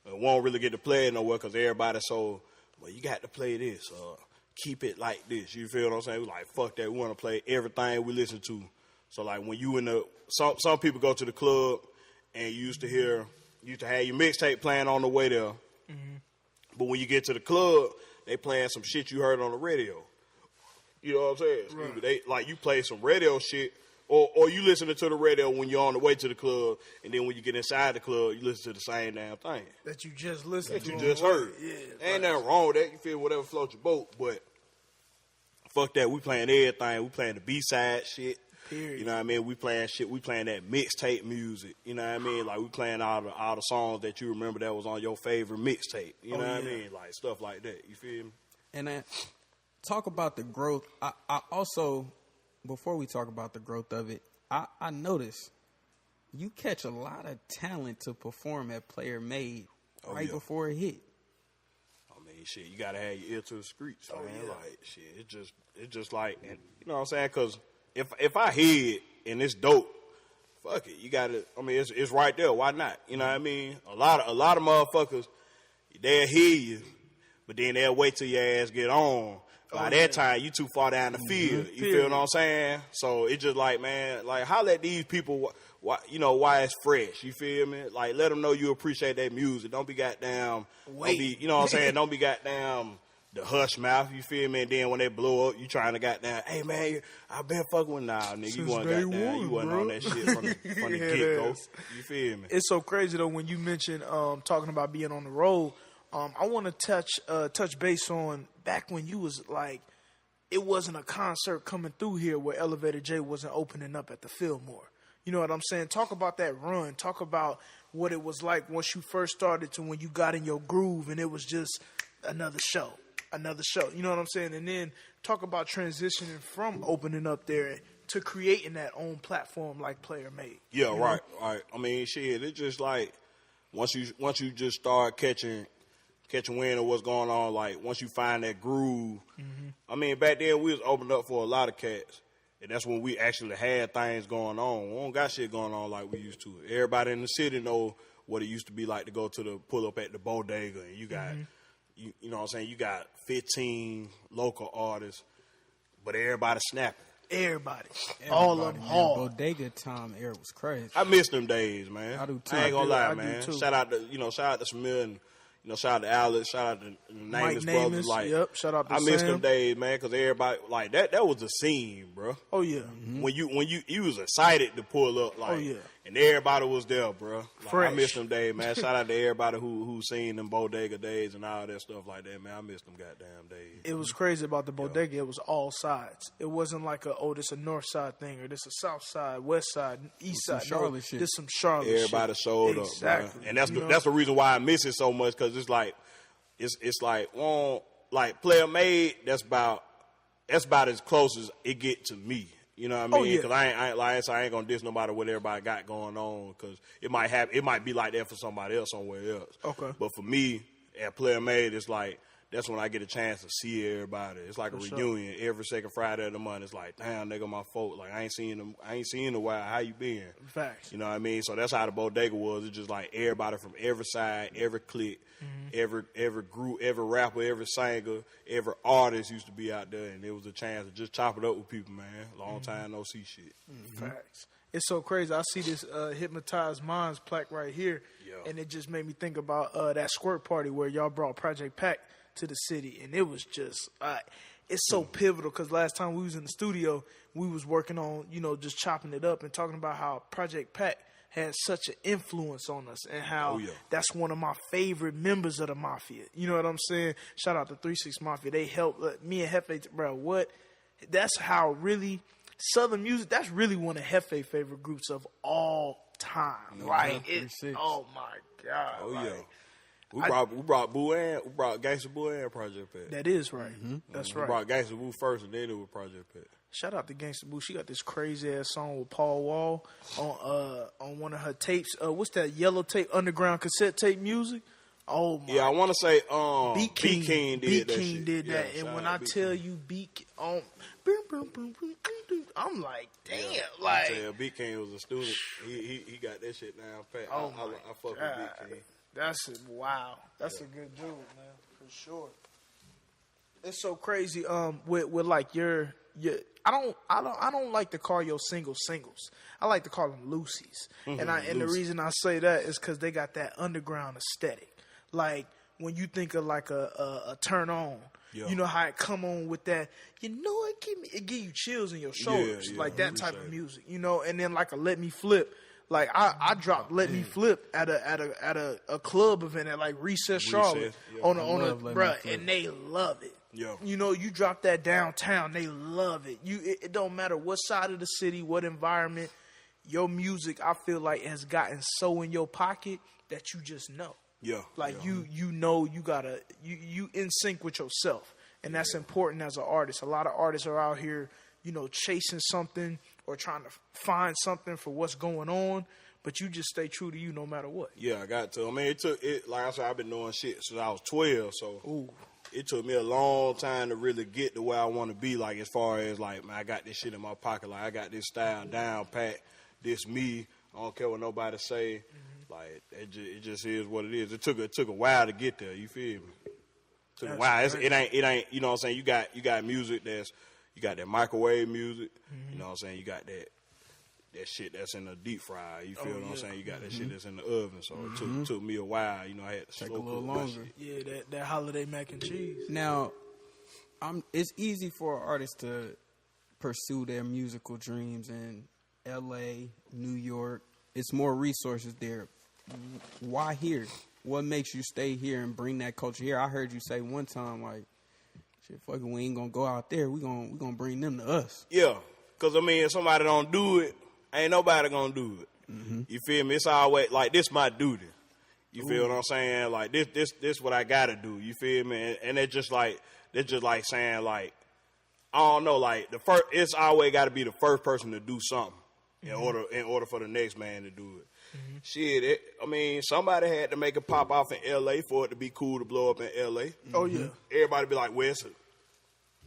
Won't really get to play it nowhere because everybody so, well, you got to play this. Keep it like this. You feel what I'm saying? We like, fuck that. We want to play everything we listen to. So like when you in the some people go to the club and you used to have your mixtape playing on the way there. Mm-hmm. But when you get to the club, they playing some shit you heard on the radio. You know what I'm saying? Right. They like you play some radio shit, or you listening to the radio when you're on the way to the club, and then when you get inside the club, you listen to the same damn thing that you just listened to. That you just heard. Yeah, ain't nothing wrong with that. You feel whatever floats your boat, but fuck that. We playing everything. We playing the B-side shit. Period. You know what I mean? We playing shit. We playing that mixtape music. You know what I mean? Like we playing all the songs that you remember that was on your favorite mixtape. You know what I mean? Like stuff like that. You feel me? And then talk about the growth. I also, before we talk about the growth of it, I noticed you catch a lot of talent to perform at Player Made before it hit. I mean, shit, you gotta have your ear to the streets, man. Yeah. Like shit, it's just like, and you know what I'm saying? Because if I hear it and it's dope, fuck it, you gotta. I mean, it's right there. Why not? You know what I mean? A lot of motherfuckers, they'll hear you, but then they'll wait till your ass get on. By that time, you too far down the field. You feel what I'm saying? So it's just like, man, like, holla at these people, why it's fresh. You feel me? Like, let them know you appreciate their music. Don't be goddamn, you know what I'm saying? Don't be goddamn the hush mouth. You feel me? And then when they blow up, you trying to goddamn, hey, man, I been fucking with now, nigga. You wasn't goddamn, you wasn't on that shit from the get-go. You feel me? It's so crazy, though, when you mention talking about being on the road. I want to touch base on back when you was like, it wasn't a concert coming through here where Elevator J wasn't opening up at the Fillmore. You know what I'm saying? Talk about that run. Talk about what it was like once you first started to when you got in your groove and it was just another show. You know what I'm saying? And then talk about transitioning from opening up there to creating that own platform like Player Made. Yeah, right. I mean, shit, it's just like once you just start catching wind of what's going on, like once you find that groove. Mm-hmm. I mean, back then we was opened up for a lot of cats, and that's when we actually had things going on. We don't got shit going on like we used to. Everybody in the city know what it used to be like to go to the pull up at the bodega, and you got, you know what I'm saying, you got 15 local artists, but everybody snapping. Everybody. All of them hard. Bodega time era was crazy. I miss them days, man. I do too. I ain't gonna lie, man. Shout out to Samir and shout out to Alex, shout out to Nameless brothers. Like, shout out to I miss Sam. them days, man, because everybody like that was the scene, bro. Oh yeah. Mm-hmm. When you was excited to pull up, like, and everybody was there, bro. Like, I miss them days, man. Shout out to everybody who seen them bodega days and all that stuff like that, man. I miss them goddamn days. It was crazy about the bodega. It was all sides. It wasn't like this a north side thing or this a south side, west side, east side. Charlotte shit. This some Charlotte shit. Everybody showed up, bro. And that's the reason why I miss it so much, because it's like like Player Made. That's about as close as it get to me. You know what I mean? Because I ain't gonna diss nobody what everybody got going on, because it might be like that for somebody else somewhere else. Okay. But for me at Player Made, it's like that's when I get a chance to see everybody. It's like a reunion every second Friday of the month. It's like, damn, nigga, my folk. Like, I ain't seen them in a while. How you been? Facts. You know what I mean? So that's how the bodega was. It's just like everybody from every side, every clique, every group, every rapper, every singer, every artist used to be out there, and it was a chance to just chop it up with people, man. Long time no see shit. Facts. It's so crazy. I see this Hypnotized Minds plaque right here, and it just made me think about that squirt party where y'all brought Project Pack to the city, and it was just it's so pivotal, because last time we was in the studio, we was working on just chopping it up and talking about how Project Pack had such an influence on us, and how that's one of my favorite members of the Mafia. You know what I'm saying? Shout out to 3-6 Mafia. They helped me and Hefe, bro. That's how really Southern music. That's really one of Hefe's favorite groups of all time, right? Oh my god! Oh yeah. We brought Gangsta Boo and Project Pat. That is right. That's right. We brought Gangsta Boo first, and then it was Project Pat. Shout out to Gangsta Boo. She got this crazy ass song with Paul Wall on one of her tapes. What's that yellow tape? Underground cassette tape music. Oh my! Yeah, I want to say Beat King did that. King did that, and when I tell you Beat I'm like, damn, like Beat King was a student. He got that shit down pat. Oh I fuck with Beat King. That's wow. That's a good dude, man, for sure. It's so crazy. With like your I don't like to call your singles. I like to call them Lucy's. And the reason I say that is because they got that underground aesthetic. Like when you think of like a turn on, you know how it come on with that. You know, it give you chills in your shoulders, like that type of music. You know, and then like a Let Me Flip. Like I dropped Let Me Flip at a club event at like Recess Charlotte on a bruh, and they love it. Yeah. You know, you drop that downtown, they love it. It don't matter what side of the city, what environment, your music, I feel like, has gotten so in your pocket that you just know. Yeah. Like you know you in sync with yourself. And that's important as an artist. A lot of artists are out here, you know, chasing something or trying to find something for what's going on, but you just stay true to you no matter what. Yeah, I got to. I mean, like I said, I've been doing shit since I was 12, so it took me a long time to really get to where I want to be, like, as far as, like, man, I got this shit in my pocket. Like, I got this style down pat, this me. I don't care what nobody say. Like, it just is what it is. It took a while to get there, you feel me? It took a while. It ain't, you know what I'm saying? You got music you got that microwave music, you know what I'm saying? You got that shit that's in the deep fryer, you feel what I'm saying? You got that shit that's in the oven, so it took me a while, you know, I had to take a little longer. Yeah, that holiday mac and cheese. Now, it's easy for an artist to pursue their musical dreams in L.A., New York. It's more resources there. Why here? What makes you stay here and bring that culture here? I heard you say one time, like, shit, fuck it, we ain't gonna go out there. We gonna bring them to us. Yeah, because, I mean, if somebody don't do it, ain't nobody gonna do it. You feel me? It's always, like, this my duty. You feel what I'm saying? Like, this what I gotta do. You feel me? And it's just like saying, like, I don't know, like, it's always gotta be the first person to do something in order for the next man to do it. Shit, I mean, somebody had to make it pop off in L.A. for it to be cool to blow up in L.A. Oh, yeah. Everybody be like, where's it?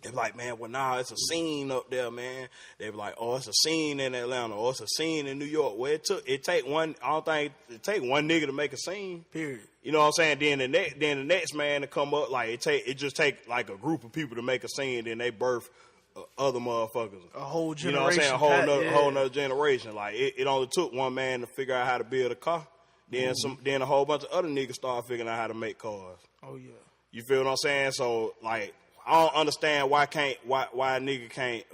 They be like, man, well, nah, it's a scene up there, man. They be like, oh, it's a scene in Atlanta, or it's a scene in New York. Well, it take one nigga to make a scene. Period. You know what I'm saying? Then the next man to come up, like, it just take like a group of people to make a scene, then they birth other motherfuckers. A whole generation. You know what I'm saying? A whole nother generation. Like, it only took one man to figure out how to build a car. Then then a whole bunch of other niggas started figuring out how to make cars. Oh, yeah. You feel what I'm saying? So, like, I don't understand why a nigga can't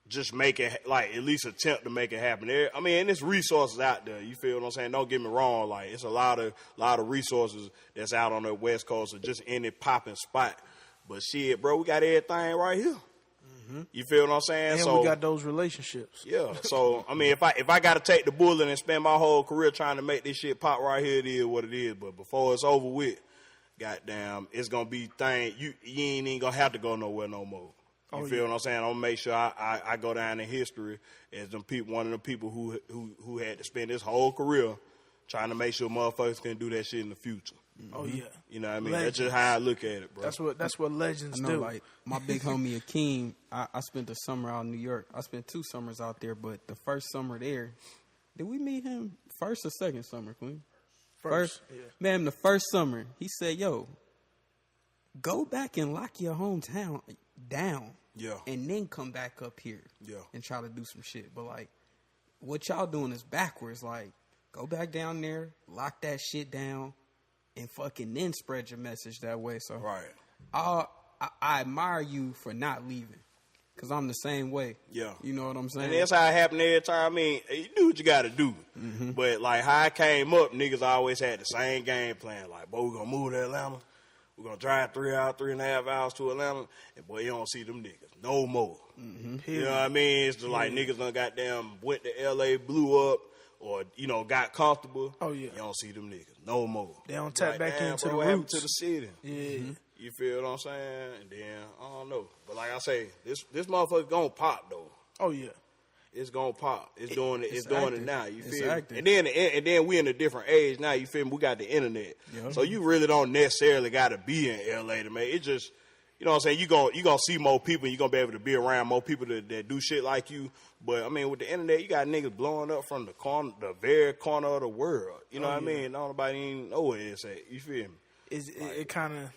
just make it, like, at least attempt to make it happen. I mean, there's resources out there. You feel what I'm saying? Don't get me wrong. Like, it's a lot of resources that's out on the West Coast or just any popping spot. But shit, bro, we got everything right here. You feel what I'm saying? And so we got those relationships. Yeah. So I mean, if I got to take the bullet and spend my whole career trying to make this shit pop right here, it is what it is. But before it's over with, goddamn, it's gonna be you ain't even gonna have to go nowhere no more. You feel what I'm saying? I'm gonna make sure I go down in history as one of the people who had to spend his whole career trying to make sure motherfuckers can do that shit in the future. Oh yeah. You know what I mean? Legends. That's just how I look at it, bro. That's what legends I know, do. like, my big homie Akeem, I spent the summer out in New York. I spent 2 summers out there, but the first summer there, did we meet him first or second summer, Queen? First. Yeah. Man, the first summer, he said, yo, go back and lock your hometown down. Yeah. And then come back up here. Yeah. And try to do some shit. But, like, what y'all doing is backwards. Like, go back down there, lock that shit down, and fucking then spread your message that way. So right. I admire you for not leaving, because I'm the same way. Yeah. You know what I'm saying? And that's how it happened every time. I mean, you do what you got to do. But, like, how I came up, niggas always had the same game plan. Like, boy, we're going to move to Atlanta. We're going to drive 3.5 hours to Atlanta. And, boy, you don't see them niggas no more. You know what I mean? It's just like niggas done goddamn went to L.A., blew up, or, you know, got comfortable. Oh, yeah. You don't see them niggas no more. They don't tap back into bro, the roots. to the city. Yeah. You feel what I'm saying? And then, I don't know. But like I say, this motherfucker gonna pop, though. Oh, yeah. It's gonna pop. It's doing it now. You feel me? And then we in a different age now. You feel me? We got the internet. Yeah. So you really don't necessarily got to be in LA to make it. Just, you know what I'm saying? You gonna see more people, and you gonna be able to be around more people that do shit like you. But I mean, with the internet, you got niggas blowing up from the very corner of the world. You know what I mean? Nobody even know where it's at. You feel me? It kind of,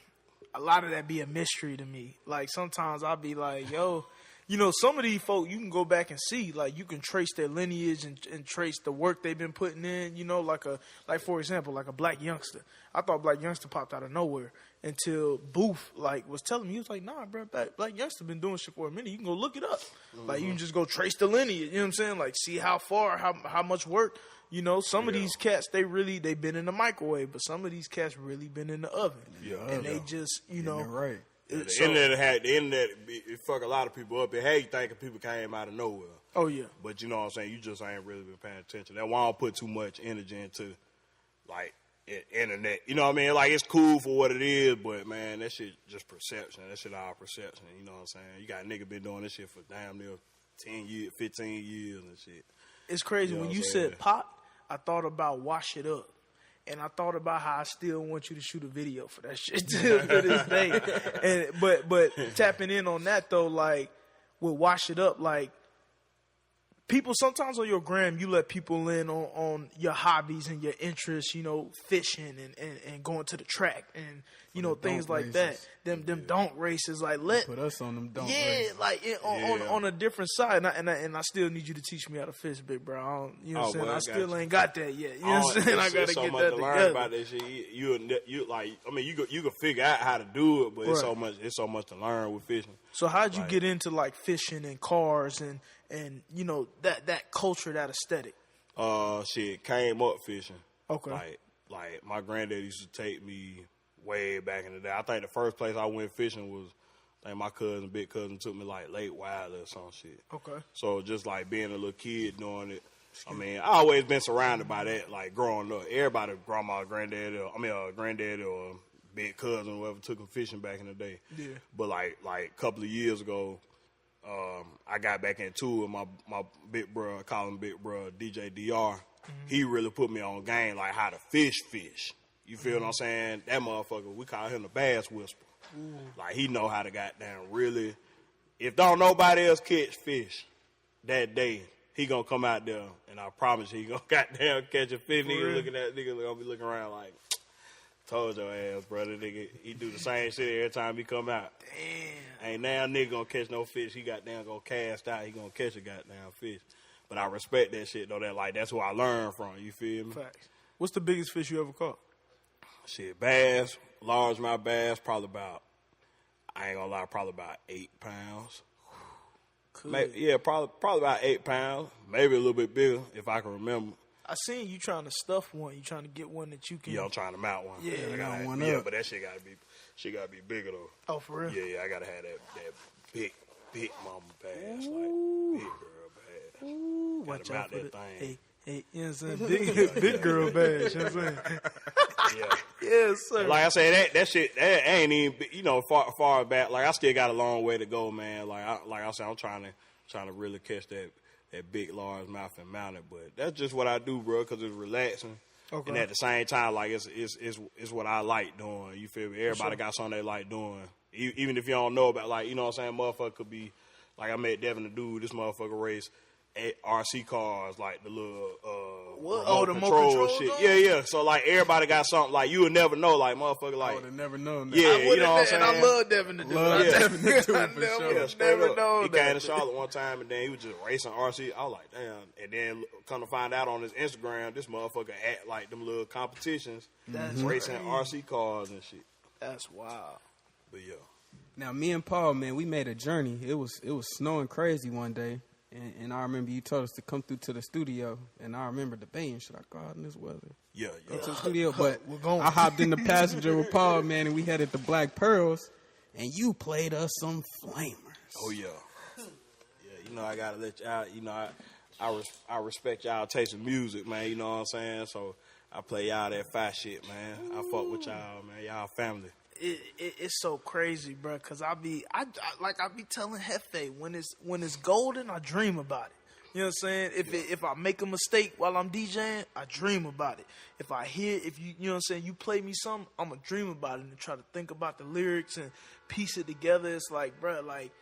a lot of that be a mystery to me. Like sometimes I'll be like, yo, you know, some of these folk you can go back and see, like you can trace their lineage and trace the work they've been putting in. You know, like for example, like a Black Youngster. I thought Black Youngster popped out of nowhere until Booth like was telling me, he was like, nah, bro, Black Youngster been doing shit for a minute. You can go look it up. Like you can just go trace the lineage. You know what I'm saying? Like see how far, how much work. You know, some of these cats, they been in the microwave, but some of these cats really been in the oven. Yeah, and they just, you know. Right. The internet, it fuck a lot of people up. And hey, thinking people came out of nowhere. Oh, yeah. But you know what I'm saying? You just ain't really been paying attention. That's why I don't put too much energy into, like, internet. You know what I mean? Like, it's cool for what it is, but, man, that shit just perception. That shit all perception. You know what I'm saying? You got a nigga been doing this shit for damn near 10 years, 15 years and shit. It's crazy. When you said pop, I thought about Wash It Up. And I thought about how I still want you to shoot a video for that shit to this day. But tapping in on that though, like with Wash It Up, like people sometimes on your gram you let people in on your hobbies and your interests, you know, fishing and going to the track and you know things like races. That. Them donk races, like put us on them donk races. Yeah, like on a different side. And I still need you to teach me how to fish, big bro. I don't, you know what I'm saying? I still ain't got that yet. You know what I'm saying? I gotta so get much that to learn together. about that shit. You like, I mean, you can figure out how to do it, but it's so much to learn with fishing. So how'd you get into like fishing and cars and you know that culture, that aesthetic? Shit, came up fishing. Okay. Like my granddad used to take me way back in the day. I think the first place I went fishing was, I think my big cousin took me like Lake Wilder or some shit. Okay. So just like being a little kid doing it, I mean, I always been surrounded by that, like growing up. Everybody, grandma, granddad, granddad or big cousin, whoever took them fishing back in the day. Yeah. But like a couple of years ago, I got back into it. My big bro, I call him big bro, DJ DR. He really put me on game, like how to fish. You feel what I'm saying? That motherfucker, we call him the bass whisperer. Like he know how to goddamn really, if don't nobody else catch fish that day, he gonna come out there and I promise he gonna goddamn catch a fish. Nigga looking at nigga gonna be looking around like, told your ass, brother. Nigga, he do the same shit every time he come out. Damn. Ain't now nigga gonna catch no fish. He goddamn gonna cast out. He gonna catch a goddamn fish. But I respect that shit though. That's who I learned from. You feel me? Facts. What's the biggest fish you ever caught? Shit, bass, largemouth bass, probably about 8 pounds. Maybe, probably about 8 pounds. Maybe a little bit bigger if I can remember. I seen you trying to stuff one. You trying to get one that you can. Yeah, I'm trying to mount one. Yeah, I gotta one have, up. But that shit gotta be bigger though. Oh, for real? Yeah, I gotta have that big mama bass, like big girl bass. Ooh, gotta watch mount out for that that thing. Hey, you know what I'm saying? Big girl bass. You know what I'm saying? Yeah. Yes, sir. Like I say, that shit that ain't even far back. Like I still got a long way to go, man. Like I said, I'm trying to really catch that big largemouth and mount it. But that's just what I do, bro, because it's relaxing. Okay. And at the same time, like it's what I like doing. You feel me? Everybody got something they like doing. Even if you don't know about, like, you know what I'm saying, motherfucker could be like I met Devin the dude. This motherfucker race RC cars, like the little remote control shit. Yeah. So like everybody got something, like you would never know, like motherfucker, like I would have never known that. Yeah, you know what I'm saying. And I love Devin to do it. Never known. He came to Charlotte one time and then he was just racing RC. I was like, damn. And then come to find out on his Instagram, this motherfucker at like them little competitions, racing RC cars and shit. That's wild. But yeah. Now me and Paul, man, we made a journey. It was snowing crazy one day. And I remember you told us to come through to the studio, and I remember debating, should I go out in this weather? Yeah. Go to the studio, but I hopped in the passenger with Paul, man, and we headed to Black Pearls, and you played us some flamers. Oh, yeah. Yeah, you know, I got to let y'all, you know, I respect y'all taste of music, man, you know what I'm saying? So I play y'all that fat shit, man. I fuck with y'all, man. Y'all family. It's so crazy, bro. Cause I be telling Hefe when it's golden, I dream about it. You know what I'm saying? If I make a mistake while I'm DJing, I dream about it. If you know what I'm saying, you play me something, I'ma dream about it and try to think about the lyrics and piece it together. It's like, bro, like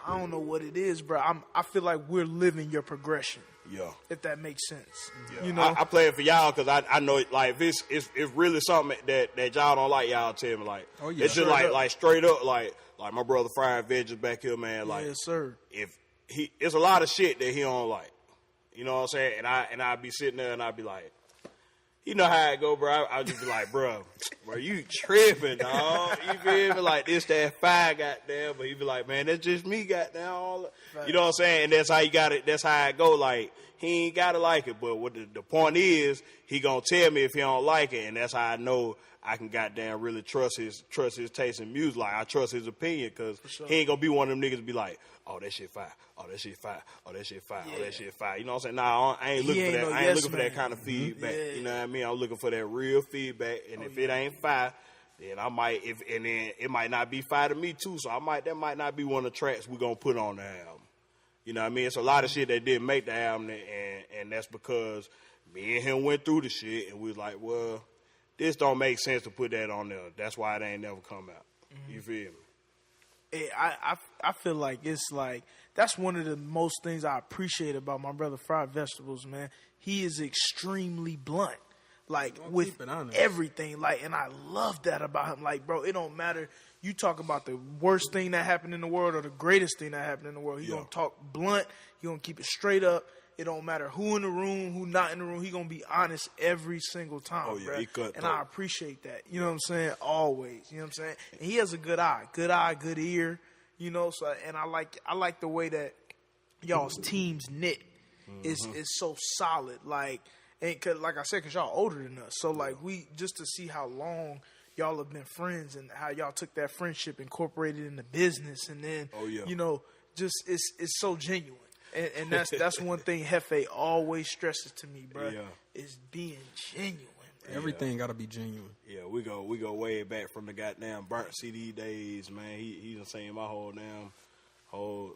I don't know what it is, bro. I feel like we're living your progression. Yeah. If that makes sense. Yeah. You know, I play it for y'all because I know it, like if it's really something that y'all don't like, y'all tell me like. Oh, yeah. It's just like straight up like my brother Fried Veggies back here, man. Like, yes, sir. If it's a lot of shit that he don't like. You know what I'm saying? And I'd be sitting there and I'd be like, you know how it go, bro. I'd just be like, bro, you tripping, dog. You feel me? Like this, that, fire, goddamn. But he be like, man, that's just me, goddamn. You know what I'm saying? And that's how you got it. That's how it go. Like, he ain't got to like it. But what the point is, he going to tell me if he don't like it. And that's how I know I can goddamn really trust his taste in music. Like, I trust his opinion because he ain't going to be one of them niggas to be like, oh, that shit fire. Oh, that shit fire. Oh, that shit fire. Oh, that shit fire. You know what I'm saying? Nah, I ain't looking for that. I ain't looking for that kind of feedback. Yeah. You know what I mean? I'm looking for that real feedback. And if it ain't fire, then I might, and then it might not be fire to me too. So that might not be one of the tracks we're going to put on the album. You know what I mean? It's a lot of shit that didn't make the album, and that's because me and him went through the shit, and we was like, well, this don't make sense to put that on there. That's why it ain't never come out. Mm-hmm. You feel me? I feel like it's like that's one of the most things I appreciate about my brother Fried Vegetables, man. He is extremely blunt, like with everything, like, and I love that about him. Like, bro, it don't matter. You talk about the worst thing that happened in the world or the greatest thing that happened in the world. He gonna talk blunt. He gonna keep it straight up. It don't matter who in the room, who not in the room. He gonna be honest every single time, bro. And I appreciate that. You know what I'm saying? Always. You know what I'm saying? And he has a good eye, good ear. You know, so and I like the way that y'all's teams knit is so solid. Like, and cause, like I said, cause y'all older than us. So like we just to see how long y'all have been friends and how y'all took that friendship, incorporated in the business, and then you know, just it's so genuine. And that's one thing Hefe always stresses to me, bro. Is being genuine. Bro. Everything got to be genuine. Yeah, we go way back from the goddamn burnt CD days, man. He done seen my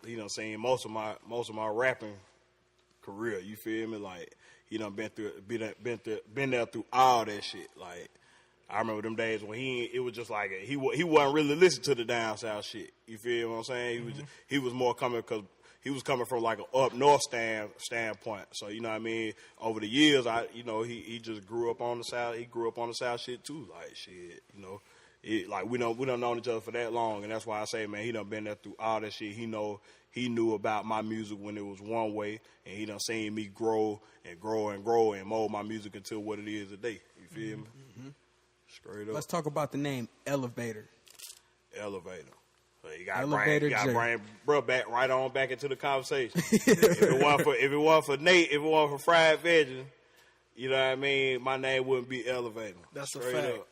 he done seen most of my rapping career. You feel me? Like he done been there through all that shit. Like I remember them days when it was just like he wasn't really listening to the down south shit. You feel what I'm saying? He was more coming because he was coming from like an up north standpoint. So you know what I mean. Over the years, he just grew up on the south. He grew up on the south shit too. Like shit, you know. Like we done known each other for that long, and that's why I say, man, he done been there through all that shit. He knew about my music when it was one way, and he done seen me grow and grow and grow and mold my music until what it is today. You feel me? Mm-hmm. Straight up. Let's talk about the name Elevator. Elevator. So you got to bring bro back into the conversation. if it wasn't for Nate, if it wasn't for Fried Veggies, you know what I mean, my name wouldn't be Elevator. That's straight a fact. Up.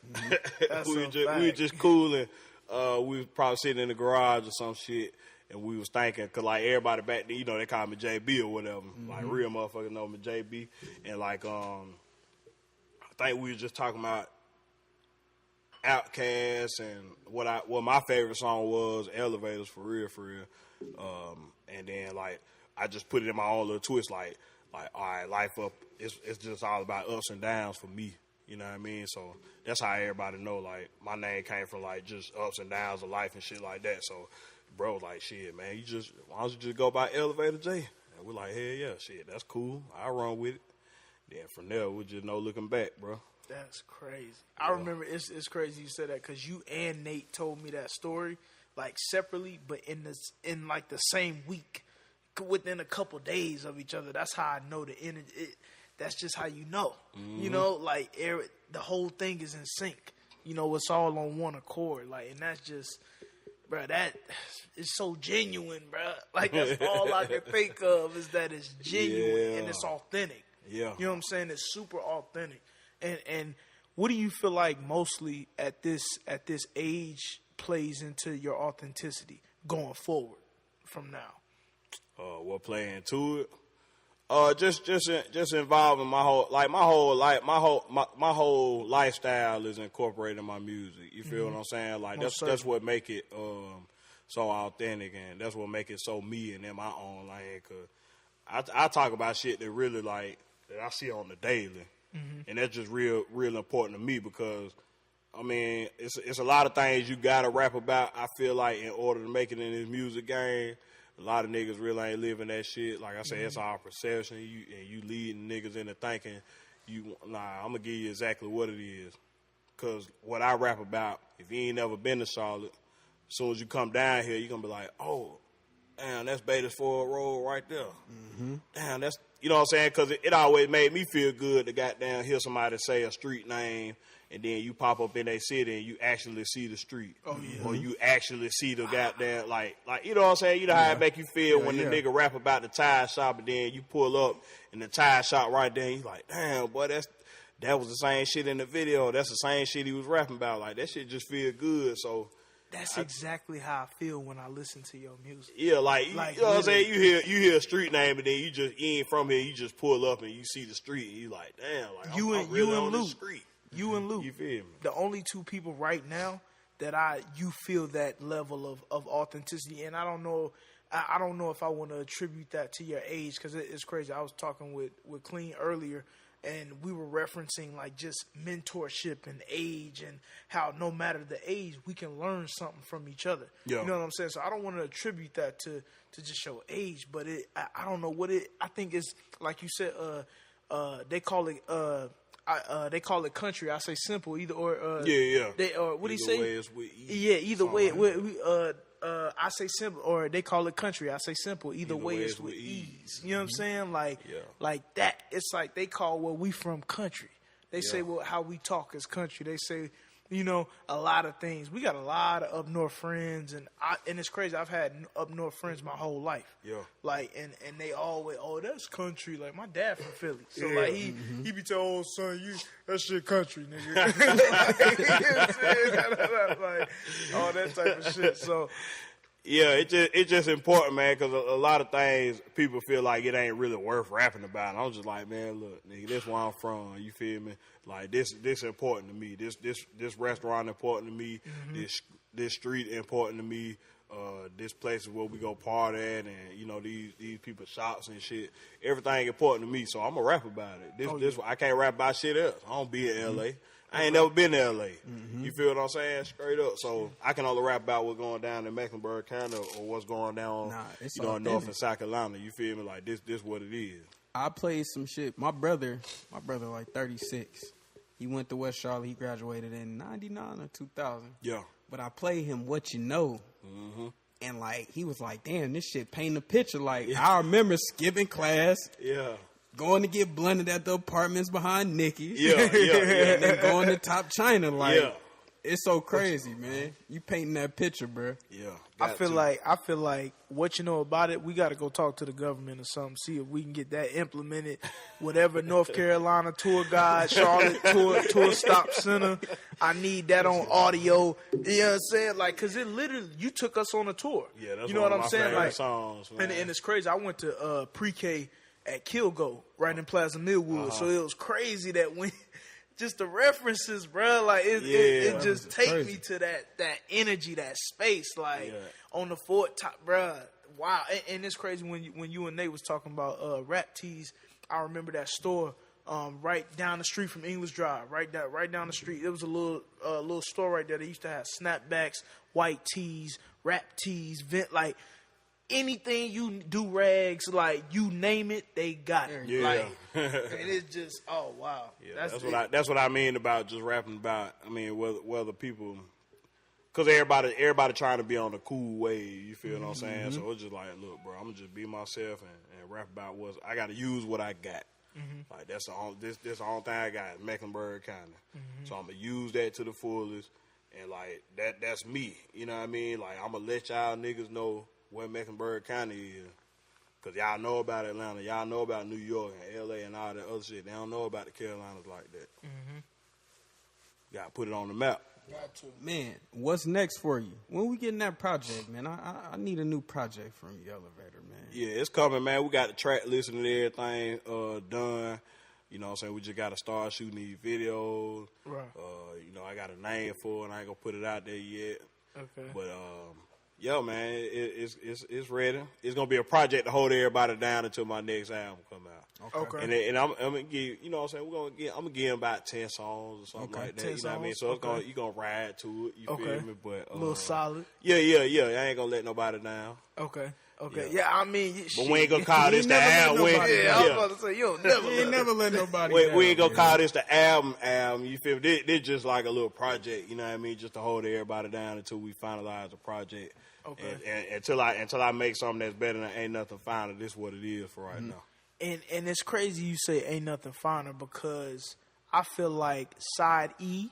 That's we were just cooling. We was probably sitting in the garage or some shit, and we was thinking, cause like everybody back then, you know, they call me JB or whatever. Mm-hmm. Like real motherfuckers know me JB, and like I think we was just talking about Outkast and what my favorite song was, Elevators, for real. And then like I just put it in my own little twist, like all right, life up. It's just all about ups and downs for me. You know what I mean? So that's how everybody know. Like my name came from like just ups and downs of life and shit like that. So bro, like shit, man, why don't you just go by Elevator J? And we're like, hell yeah, shit, that's cool. I run with it. Then from there, we just no looking back, bro. That's crazy. I remember it's crazy you said that because you and Nate told me that story like separately, but in like the same week, within a couple days of each other. That's how I know the energy. That's just how you know. Mm-hmm. You know, like the whole thing is in sync. You know, it's all on one accord. Like, and that's just, bro, that is so genuine, bro. Like that's all I can think of is that it's genuine and it's authentic. Yeah, you know what I'm saying? It's super authentic. And what do you feel like mostly at this age plays into your authenticity going forward from now? What play into it? Just involving my whole lifestyle is incorporated in my music. You feel what I'm saying? Like that's what make it so authentic, and that's what make it so me and in my own lane. Cause I talk about shit that really like that I see on the daily. Mm-hmm. And that's just real important to me because I mean, it's a lot of things you gotta rap about. I feel like in order to make it in this music game, a lot of niggas really ain't living that shit. Like I said, it's all perception. You leading niggas into thinking I'm gonna give you exactly what it is. Cause what I rap about, if you ain't never been to Charlotte, as soon as you come down here, you're gonna be like, oh, damn, that's Beatties Ford Road right there. Mm-hmm. Damn, that's, you know what I'm saying? Because it always made me feel good to goddamn hear somebody say a street name, and then you pop up in that city and you actually see the street. Oh, yeah. Or you actually see the goddamn, like you know what I'm saying? You know how it make you feel when the nigga rap about the tire shop, and then you pull up in the tire shop right there, and you like, damn, boy, that was the same shit in the video. That's the same shit he was rapping about. Like, that shit just feel good, so... That's exactly how I feel when I listen to your music. Yeah, like you know what I'm saying? You hear a street name, and then you ain't from here. You just pull up and you see the street, and you like, damn, like I'm really on the street. You and Luke. You feel me? The only two people right now that you feel that level of authenticity, and I don't know if I want to attribute that to your age, because it's crazy. I was talking with Clean earlier, and we were referencing like just mentorship and age, and how no matter the age, we can learn something from each other. Yeah. You know what I'm saying? So I don't want to attribute that to just your age, but I don't know what I think it's like you said. They call it country. I say simple either or. Yeah. What do you say? Either way is with ease. Yeah, either way. I say simple, or they call it country. I say simple. Either way is with ease. You know what I'm saying? Like that. It's like they call where we from country. They say how we talk is country. They say, you know, a lot of things. We got a lot of up north friends, and it's crazy. I've had up north friends my whole life. Yeah. Like, and they always, that's country. Like, my dad from Philly, so like he be telling old son, that shit country, nigga. Like, all that type of shit. So. Yeah, it's just important, man, because a lot of things people feel like it ain't really worth rapping about. And I'm just like, man, look, nigga, this where I'm from. You feel me? Like this important to me. This restaurant important to me. Mm-hmm. This street important to me. This place is where we go party at, and you know these people's shops and shit. Everything important to me, so I'm gonna rap about it. This I can't rap about shit else. I don't be in L.A. Mm-hmm. I ain't never been to L.A. Mm-hmm. You feel what I'm saying? Straight up. So I can only rap about what's going down in Mecklenburg County or what's going down, in North and South Carolina. You feel me? Like this what it is. I played some shit. My brother like 36. He went to West Charlotte. He graduated in 99 or 2000. Yeah. But I played him What You Know. Mm-hmm. And like he was like, damn, this shit paint a picture. Like I remember skipping class. Yeah. Going to get blunted at the apartments behind Nikki's. Yeah. And then going to Top China. Like, it's so crazy, man. You painting that picture, bro. Yeah. I feel like What You Know About It, we got to go talk to the government or something, see if we can get that implemented. Whatever North Carolina tour guide, Charlotte tour stop center, I need that on audio. You know what I'm saying? Like, because it literally, you took us on a tour. Yeah, that's, you know what I'm saying? Like, songs, and it's crazy. I went to pre-K at Kilgo, right in Plaza Millwood. So it was crazy that when just the references, bro, like it just take me to that energy, that space, like on the fort top, bro. Wow, and it's crazy when you and Nate was talking about rap tees. I remember that store right down the street from English Drive, right down the street. It was a little store right there. They used to have snapbacks, white tees, rap tees, like. Anything you do rags, like you name it, they got it. Yeah. Like, and it's just, oh wow. Yeah, that's what I mean about just rapping about. I mean, whether people, because everybody trying to be on the cool wave. You feel what I'm saying? So it's just like, look, bro, I'm gonna just be myself and rap about what I got to use what I got. Mm-hmm. Like that's the only thing I got in Mecklenburg County. Mm-hmm. So I'm gonna use that to the fullest, and like that's me. You know what I mean? Like I'm gonna let y'all niggas know what Mecklenburg County is. Because y'all know about Atlanta. Y'all know about New York and L.A. and all that other shit. They don't know about the Carolinas like that. Mm-hmm. Got to put it on the map. Got to. Man, what's next for you? When we getting that project, man? I need a new project from you, Elevator, man. Yeah, it's coming, man. We got the track listing and everything done. You know what I'm saying? We just got to start shooting these videos. Right. You know, I got a name for it, and I ain't going to put it out there yet. Okay. But, Yeah, man, it's ready. It's gonna be a project to hold everybody down until my next album come out. Okay. And I'm gonna give, you know what I'm saying, I'm gonna give him about 10 songs or something like that. 10 You know what I mean? songs? So it's you gonna ride to it. You feel me? But a little solid. Yeah. I ain't gonna let nobody down. Okay. Yeah, I mean, but we ain't gonna call this the album. I was about to say, you ain't never let nobody. We ain't gonna call this the album. You feel me? This just like a little project. You know what I mean? Just to hold everybody down until we finalize the project. Okay. And until I make something that's better than Ain't Nothing Finer, this is what it is for right now. And it's crazy you say Ain't Nothing Finer, because I feel like Side E,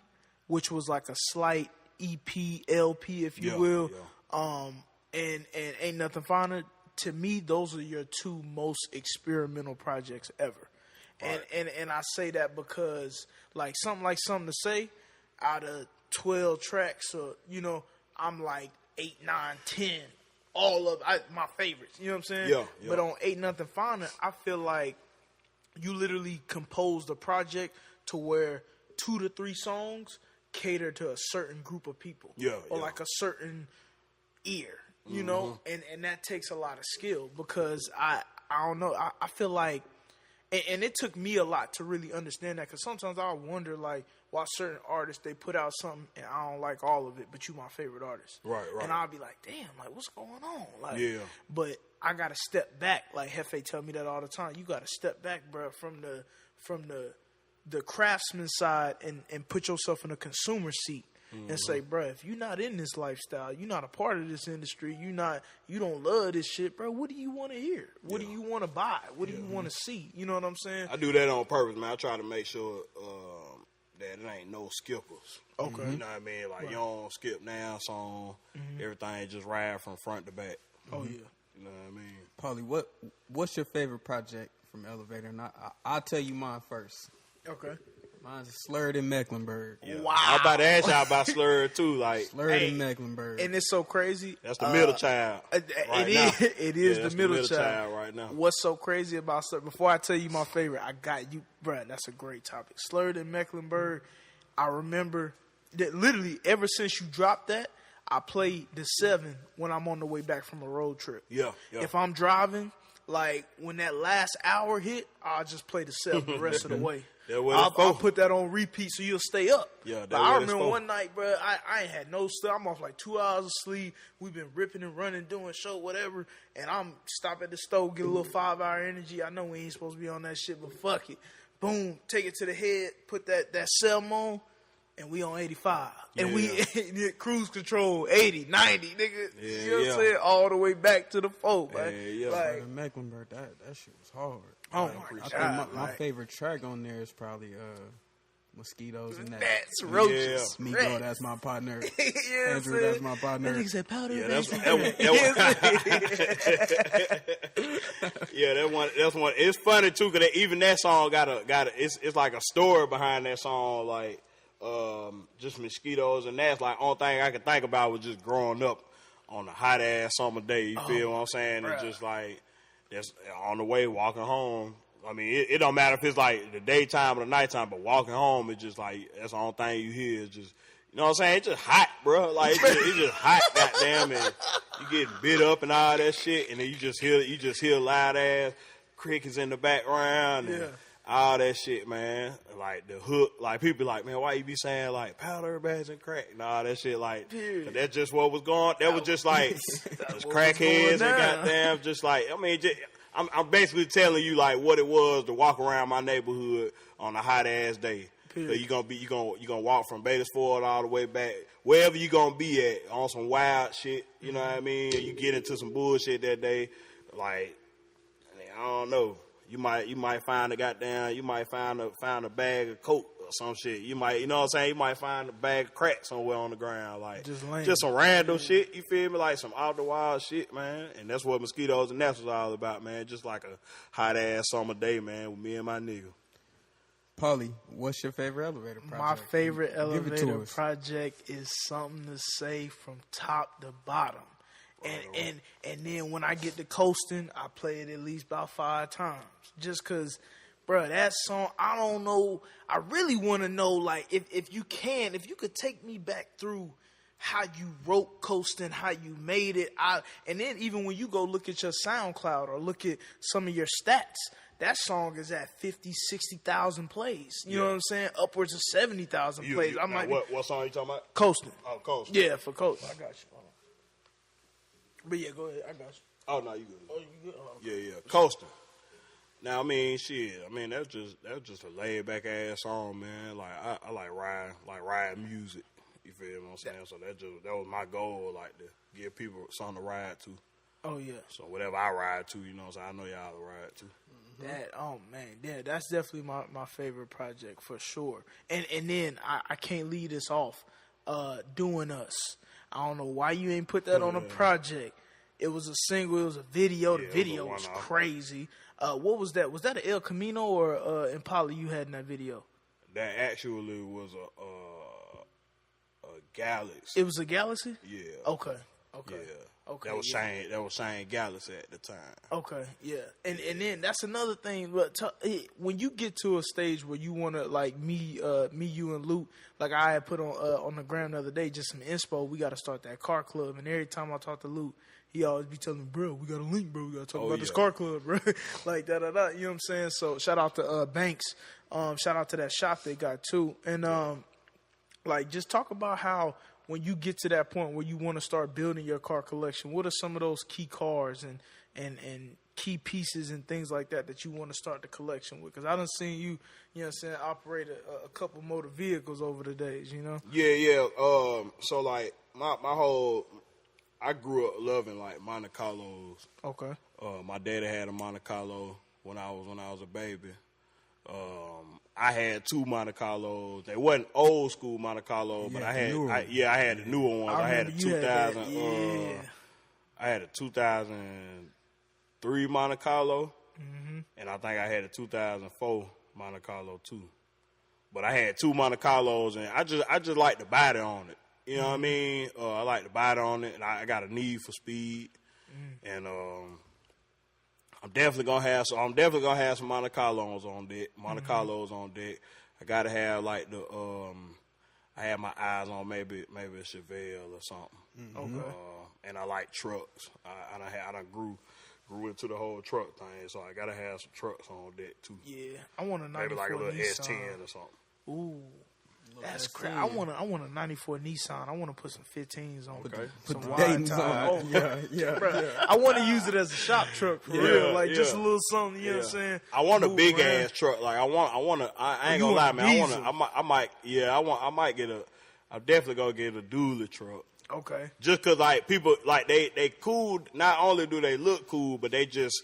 which was like a slight EP, LP, if you will, and Ain't Nothing Finer, to me, those are your two most experimental projects ever. Right. And I say that because like Something to Say, out of 12 tracks, you know, I'm like 8, 9, 10, all of my favorites. You know what I'm saying? Yeah. But on Ain't Nothing Finer, I feel like you literally composed a project to where 2 to 3 songs cater to a certain group of people. Or like a certain ear, you know? And that takes a lot of skill, because I don't know. I feel like, and it took me a lot to really understand that, because sometimes I wonder, like, why certain artists, they put out something and I don't like all of it, but you my favorite artist. Right. And I'll be like, damn, like, what's going on? Like, but I got to step back. Like, Hefe tell me that all the time. You got to step back, bro, from the craftsman side and put yourself in a consumer seat. And say, bro, if you're not in this lifestyle, you're not a part of this industry, you don't love this shit, bro, what do you want to hear? What do you want to buy? What do you want to see? You know what I'm saying? I do that on purpose, man. I try to make sure that it ain't no skippers. Okay. You know what I mean? Like, you don't skip now song. Everything just ride from front to back. Oh, yeah. You know what I mean? Paulie, what's your favorite project from Elevator? And I'll tell you mine first. Okay. Mine's Slurred in Mecklenburg. Yeah. Wow. I was about to ask y'all about Slurred too. Like, Slurred in Mecklenburg. And it's so crazy. That's the middle child. It is the middle child right now. What's so crazy about Slurred? Before I tell you my favorite, I got you, bruh. That's a great topic. Slurred in Mecklenburg. I remember that literally ever since you dropped that, I play the 7 when I'm on the way back from a road trip. Yeah. If I'm driving, like when that last hour hit, I'll just play the 7 the rest of the way. I'll put that on repeat so you'll stay up. Yeah, but I remember one night, bro, I ain't had no sleep. I'm off like 2 hours of sleep. We've been ripping and running, doing show, whatever. And I'm stop at the stove, get a little 5-hour energy. I know we ain't supposed to be on that shit, but fuck it. Boom, take it to the head, put that cell on, and we on 85. And we cruise control 80, 90, nigga. You know what I'm saying? All the way back to the 4, man. Like, Mecklenburg, that shit was hard. Oh my God. I think my favorite track on there is probably Mosquitoes and That's Roaches. Miko, that's my partner. Andrew, saying? that's my partner. That nigga said powder. That's one. It's funny too, cause even that song got a. It's like a story behind that song, like just Mosquitoes, and that's like only thing I could think about was just growing up on a hot ass summer day. You feel what I'm saying? And just like. That's on the way walking home. I mean, it don't matter if it's like the daytime or the nighttime, but walking home, it's just like that's the only thing you hear. Is just, you know what I'm saying? It's just hot, bro. Like it's just hot, goddamn, and you getting bit up and all that shit, and then you just hear loud ass crickets in the background. And all that shit, man. Like the hook, like people like, man, why you be saying like powder, bags, and crack and all that shit? Like, that's just what was going. That was just like just crackheads and goddamn, just like I mean, I'm basically telling you like what it was to walk around my neighborhood on a hot ass day. So you gonna walk from Bakersford all the way back wherever you gonna be at on some wild shit. You know what I mean? You get into some bullshit that day, like I don't know. You might find a bag of coke or some shit. You might, you know what I'm saying? You might find a bag of crack somewhere on the ground, like just some random shit. You feel me? Like some out the wild shit, man. And that's what Mosquitoes and Nests was all about, man. Just like a hot ass summer day, man, with me and my nigga. Paulie, what's your favorite Elevator project? My favorite Elevator project is Something to Say from top to bottom. And then when I get to coasting, I play it at least about 5 times. Just because, bro, that song, I don't know. I really want to know, like, if you could take me back through how you wrote Coastin', how you made it. And then even when you go look at your SoundCloud or look at some of your stats, that song is at 50, 60,000 plays. You know what I'm saying? Upwards of 70,000 plays. I'm like, what song you talking about? Coastin'. Oh, Coastin'. Yeah, for Coastin'. I got you. Hold on. But yeah, go ahead. I got you. Oh no, you good. Oh, you good? Oh, okay. Yeah, Coastin'. Now, I mean, shit. I mean, that's just a laid back ass song, man. Like I like ride music. You feel what I'm saying? So that was my goal, like to give people something to ride to. Oh yeah. So whatever I ride to, you know what I'm saying? I know y'all to ride to. That yeah, that's definitely my favorite project for sure. And then I can't leave this off. Doing Us. I don't know why you ain't put that on a project. It was a single. It was a video. The video was crazy. What was that? Was that an El Camino or Impala you had in that video? That actually was a Galaxy. It was a Galaxy? Yeah. Okay. Yeah. Okay. That was Shane Galaxy at the time. Okay. Yeah. And then that's another thing. But when you get to a stage where you want to, like me, you, and Luke, like I had put on the gram the other day, just some inspo. We got to start that car club. And every time I talk to Luke, he always be telling me, bro, we got a link, bro. We got to talk about this car club, bro. Like, da. You know what I'm saying? So, shout out to Banks. Shout out to that shop they got, too. And, like, just talk about how when you get to that point where you want to start building your car collection, what are some of those key cars and key pieces and things like that you want to start the collection with? Because I done seen you, you know what I'm saying, operate a couple motor vehicles over the days, you know? Yeah. So, like, my whole... I grew up loving like Monte Carlos. Okay. My daddy had a Monte Carlo when I was a baby. I had two Monte Carlos. They wasn't old school Monte Carlo, but I had the newer ones. I had a 2000. I had a 2003 Monte Carlo, and I think I had a 2004 Monte Carlo too. But I had two Monte Carlos, and I just like the body on it. You know what I mean? I like the body on it, and I got a need for speed. And I'm definitely gonna have some Monte Carlos on deck. Carlos on deck. I gotta have like the I have my eyes on maybe a Chevelle or something. Okay. And I like trucks. I done grew into the whole truck thing, so I gotta have some trucks on deck too. Yeah, I want a 94 maybe like a little Nissan. S10 or something. Ooh. That's crazy. I want a 94 Nissan. I want to put some 15s on. Okay. Some the wide Dayton's tire. on. Yeah. Bro, I want to use it as a shop truck for real. Like just a little something, you know what I'm saying? I want a Move big around. ass truck. Like I ain't gonna lie, man. I'm definitely gonna get a dually truck. Okay. Just cause like people like they cool. Not only do they look cool, but they just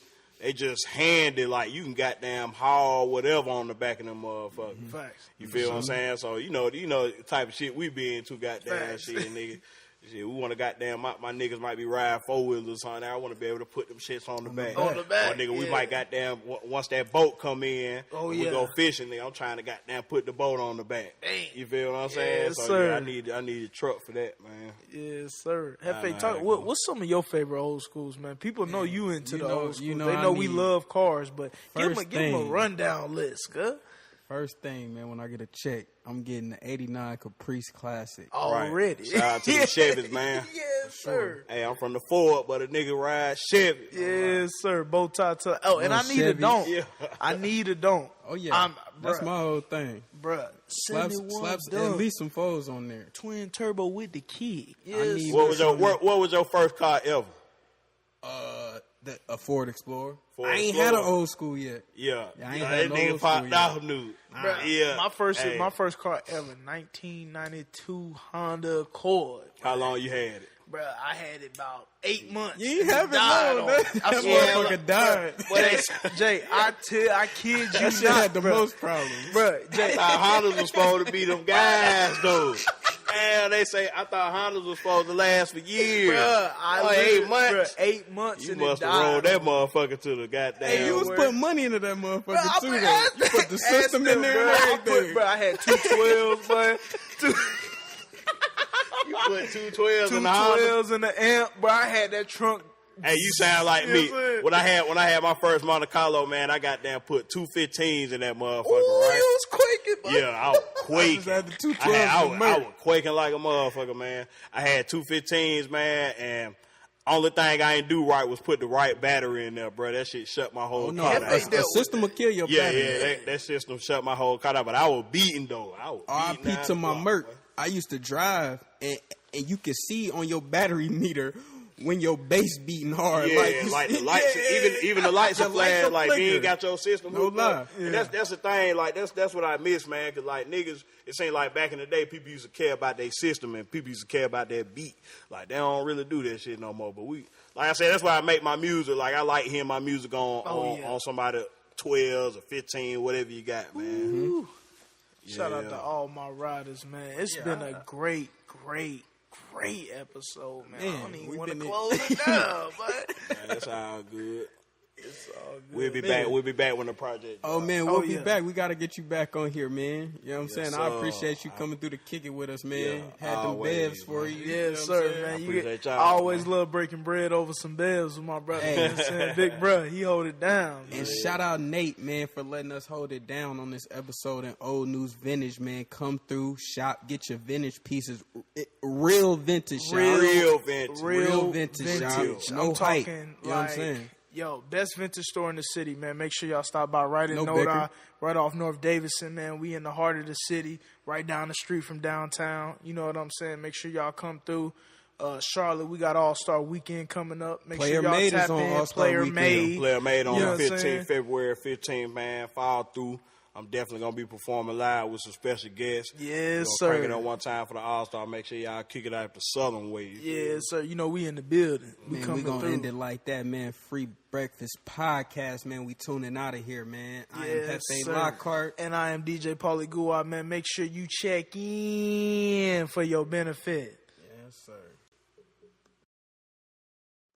handy, like you can goddamn haul whatever on the back of them motherfuckers. Facts. You feel what I'm saying? So you know the type of shit we be into, goddamn Facts. shit, nigga. Shit, we want to goddamn my niggas might be riding 4-wheelers or something. I want to be able to put them shits on the back. On the back, Or nigga, we yeah. might goddamn once that boat come in, we yeah. go fishing. Nigga, I'm trying to goddamn put the boat on the back. Damn. You feel what I'm saying? Yes, So sir. yeah, I need a truck for that, man. Yes, sir. Hefe, Nah, talk. nah, What's some of your favorite old schools, man? People know you into the old schools. you know they I know we mean, love cars, but give them a thing. rundown list, huh? First thing, man, when I get a check, I'm getting the 89 Caprice Classic. Already. Shout out to the Chevys, man. Yes, sir. Hey, I'm from the Ford, but a nigga ride Chevy. Yes, sir. Bow tie to. Oh, and No I need a Chevy. don't. Yeah. I need a don't. Oh, yeah. That's bruh, my whole thing. bruh. Slaps 71 at done. least some foes on there. Twin turbo with the kid. Yes. need- What was your first car ever? A Ford Explorer. Ford I ain't Explorer. had an old school yet. Yeah. I ain't Nah, had that no nigga old popped school out new. Bruh, Yeah. My first car ever, 1992 Honda Accord. How long you had it? Bruh, I had it about 8 months. You ain't and it have it died long. on That me. I swear, motherfucker like, died. But Jay, I kid you That shit not, had the bruh. most problems. Bruh, Jay, I thought Hondas was supposed to be them guys, though. Man, I thought Hondas was supposed to last for years. bruh, Oh, 8 months. Bruh, 8 months You and must it have died. rolled that motherfucker to the goddamn. Hey, you was word. putting money into that motherfucker Bruh, too, I though. You put the system in there and everything. Bruh, I had 212s, man. You put 212s in the Honda. 212s in the amp, bro. I had that trunk. Hey, you sound like me. Yes, sir. When I had my first Monte Carlo, man, I goddamn put 215s in that motherfucker, Ooh, right? it was quick but Yeah, I was quaking. just had the 212s I and was quaking like a motherfucker, man. I had 215s, man, and only thing I ain't do right was put the right battery in there, bro. That shit shut my whole car down. A system will kill your battery. Yeah, that system shut my whole car down. But I was beating, though. RIP to my Merc. I used to drive, and you could see on your battery meter when your bass beating hard. Yeah, like the lights, even the lights are flash. Like you ain't got your system. No lie. And that's the thing. Like that's what I miss, man. Cause like niggas, it seemed like back in the day, people used to care about their system and people used to care about their beat. Like they don't really do that shit no more. But like I said, that's why I make my music. Like I like hearing my music on somebody 12s or 15, whatever you got, man. Mm-hmm. Shout out to all my riders, man. It's been a great episode, man. I don't even want to close it down, but that's all good. It's all good. We'll be back. We'll be back when the project. Oh man, we'll be back. We got to get you back on here, man. You know what I'm saying? Sir. I appreciate you coming through to kick it with us, man. Had them bevs for you. Yes, sir, man. I always love breaking bread over some bevs with my brother. You know what I'm saying? Big bro, he hold it down. And shout out Nate, man, for letting us hold it down on this episode in Old News Vintage, man. Come through, shop, get your vintage pieces, real vintage, real vintage, shop. No hype. You know what I'm saying? Yo, best vintage store in the city, man. Make sure y'all stop by right in right off North Davidson, man. We in the heart of the city, right down the street from downtown. You know what I'm saying? Make sure y'all come through. Charlotte, we got All-Star Weekend coming up. Make sure y'all tap in. Player Made on the 15th, February 15th, man. Follow through. I'm definitely going to be performing live with some special guests. Yes, sir. Crank it up one time for the All-Star. Make sure y'all kick it out the Southern way. Yes, sir. You know, we in the building. We going to end it like that, man. Free Breakfast Podcast, man. We tuning out of here, man. I am Pepe Lockhart. And I am DJ Paulie Gua, man. Make sure you check in for your benefit. Yes, sir.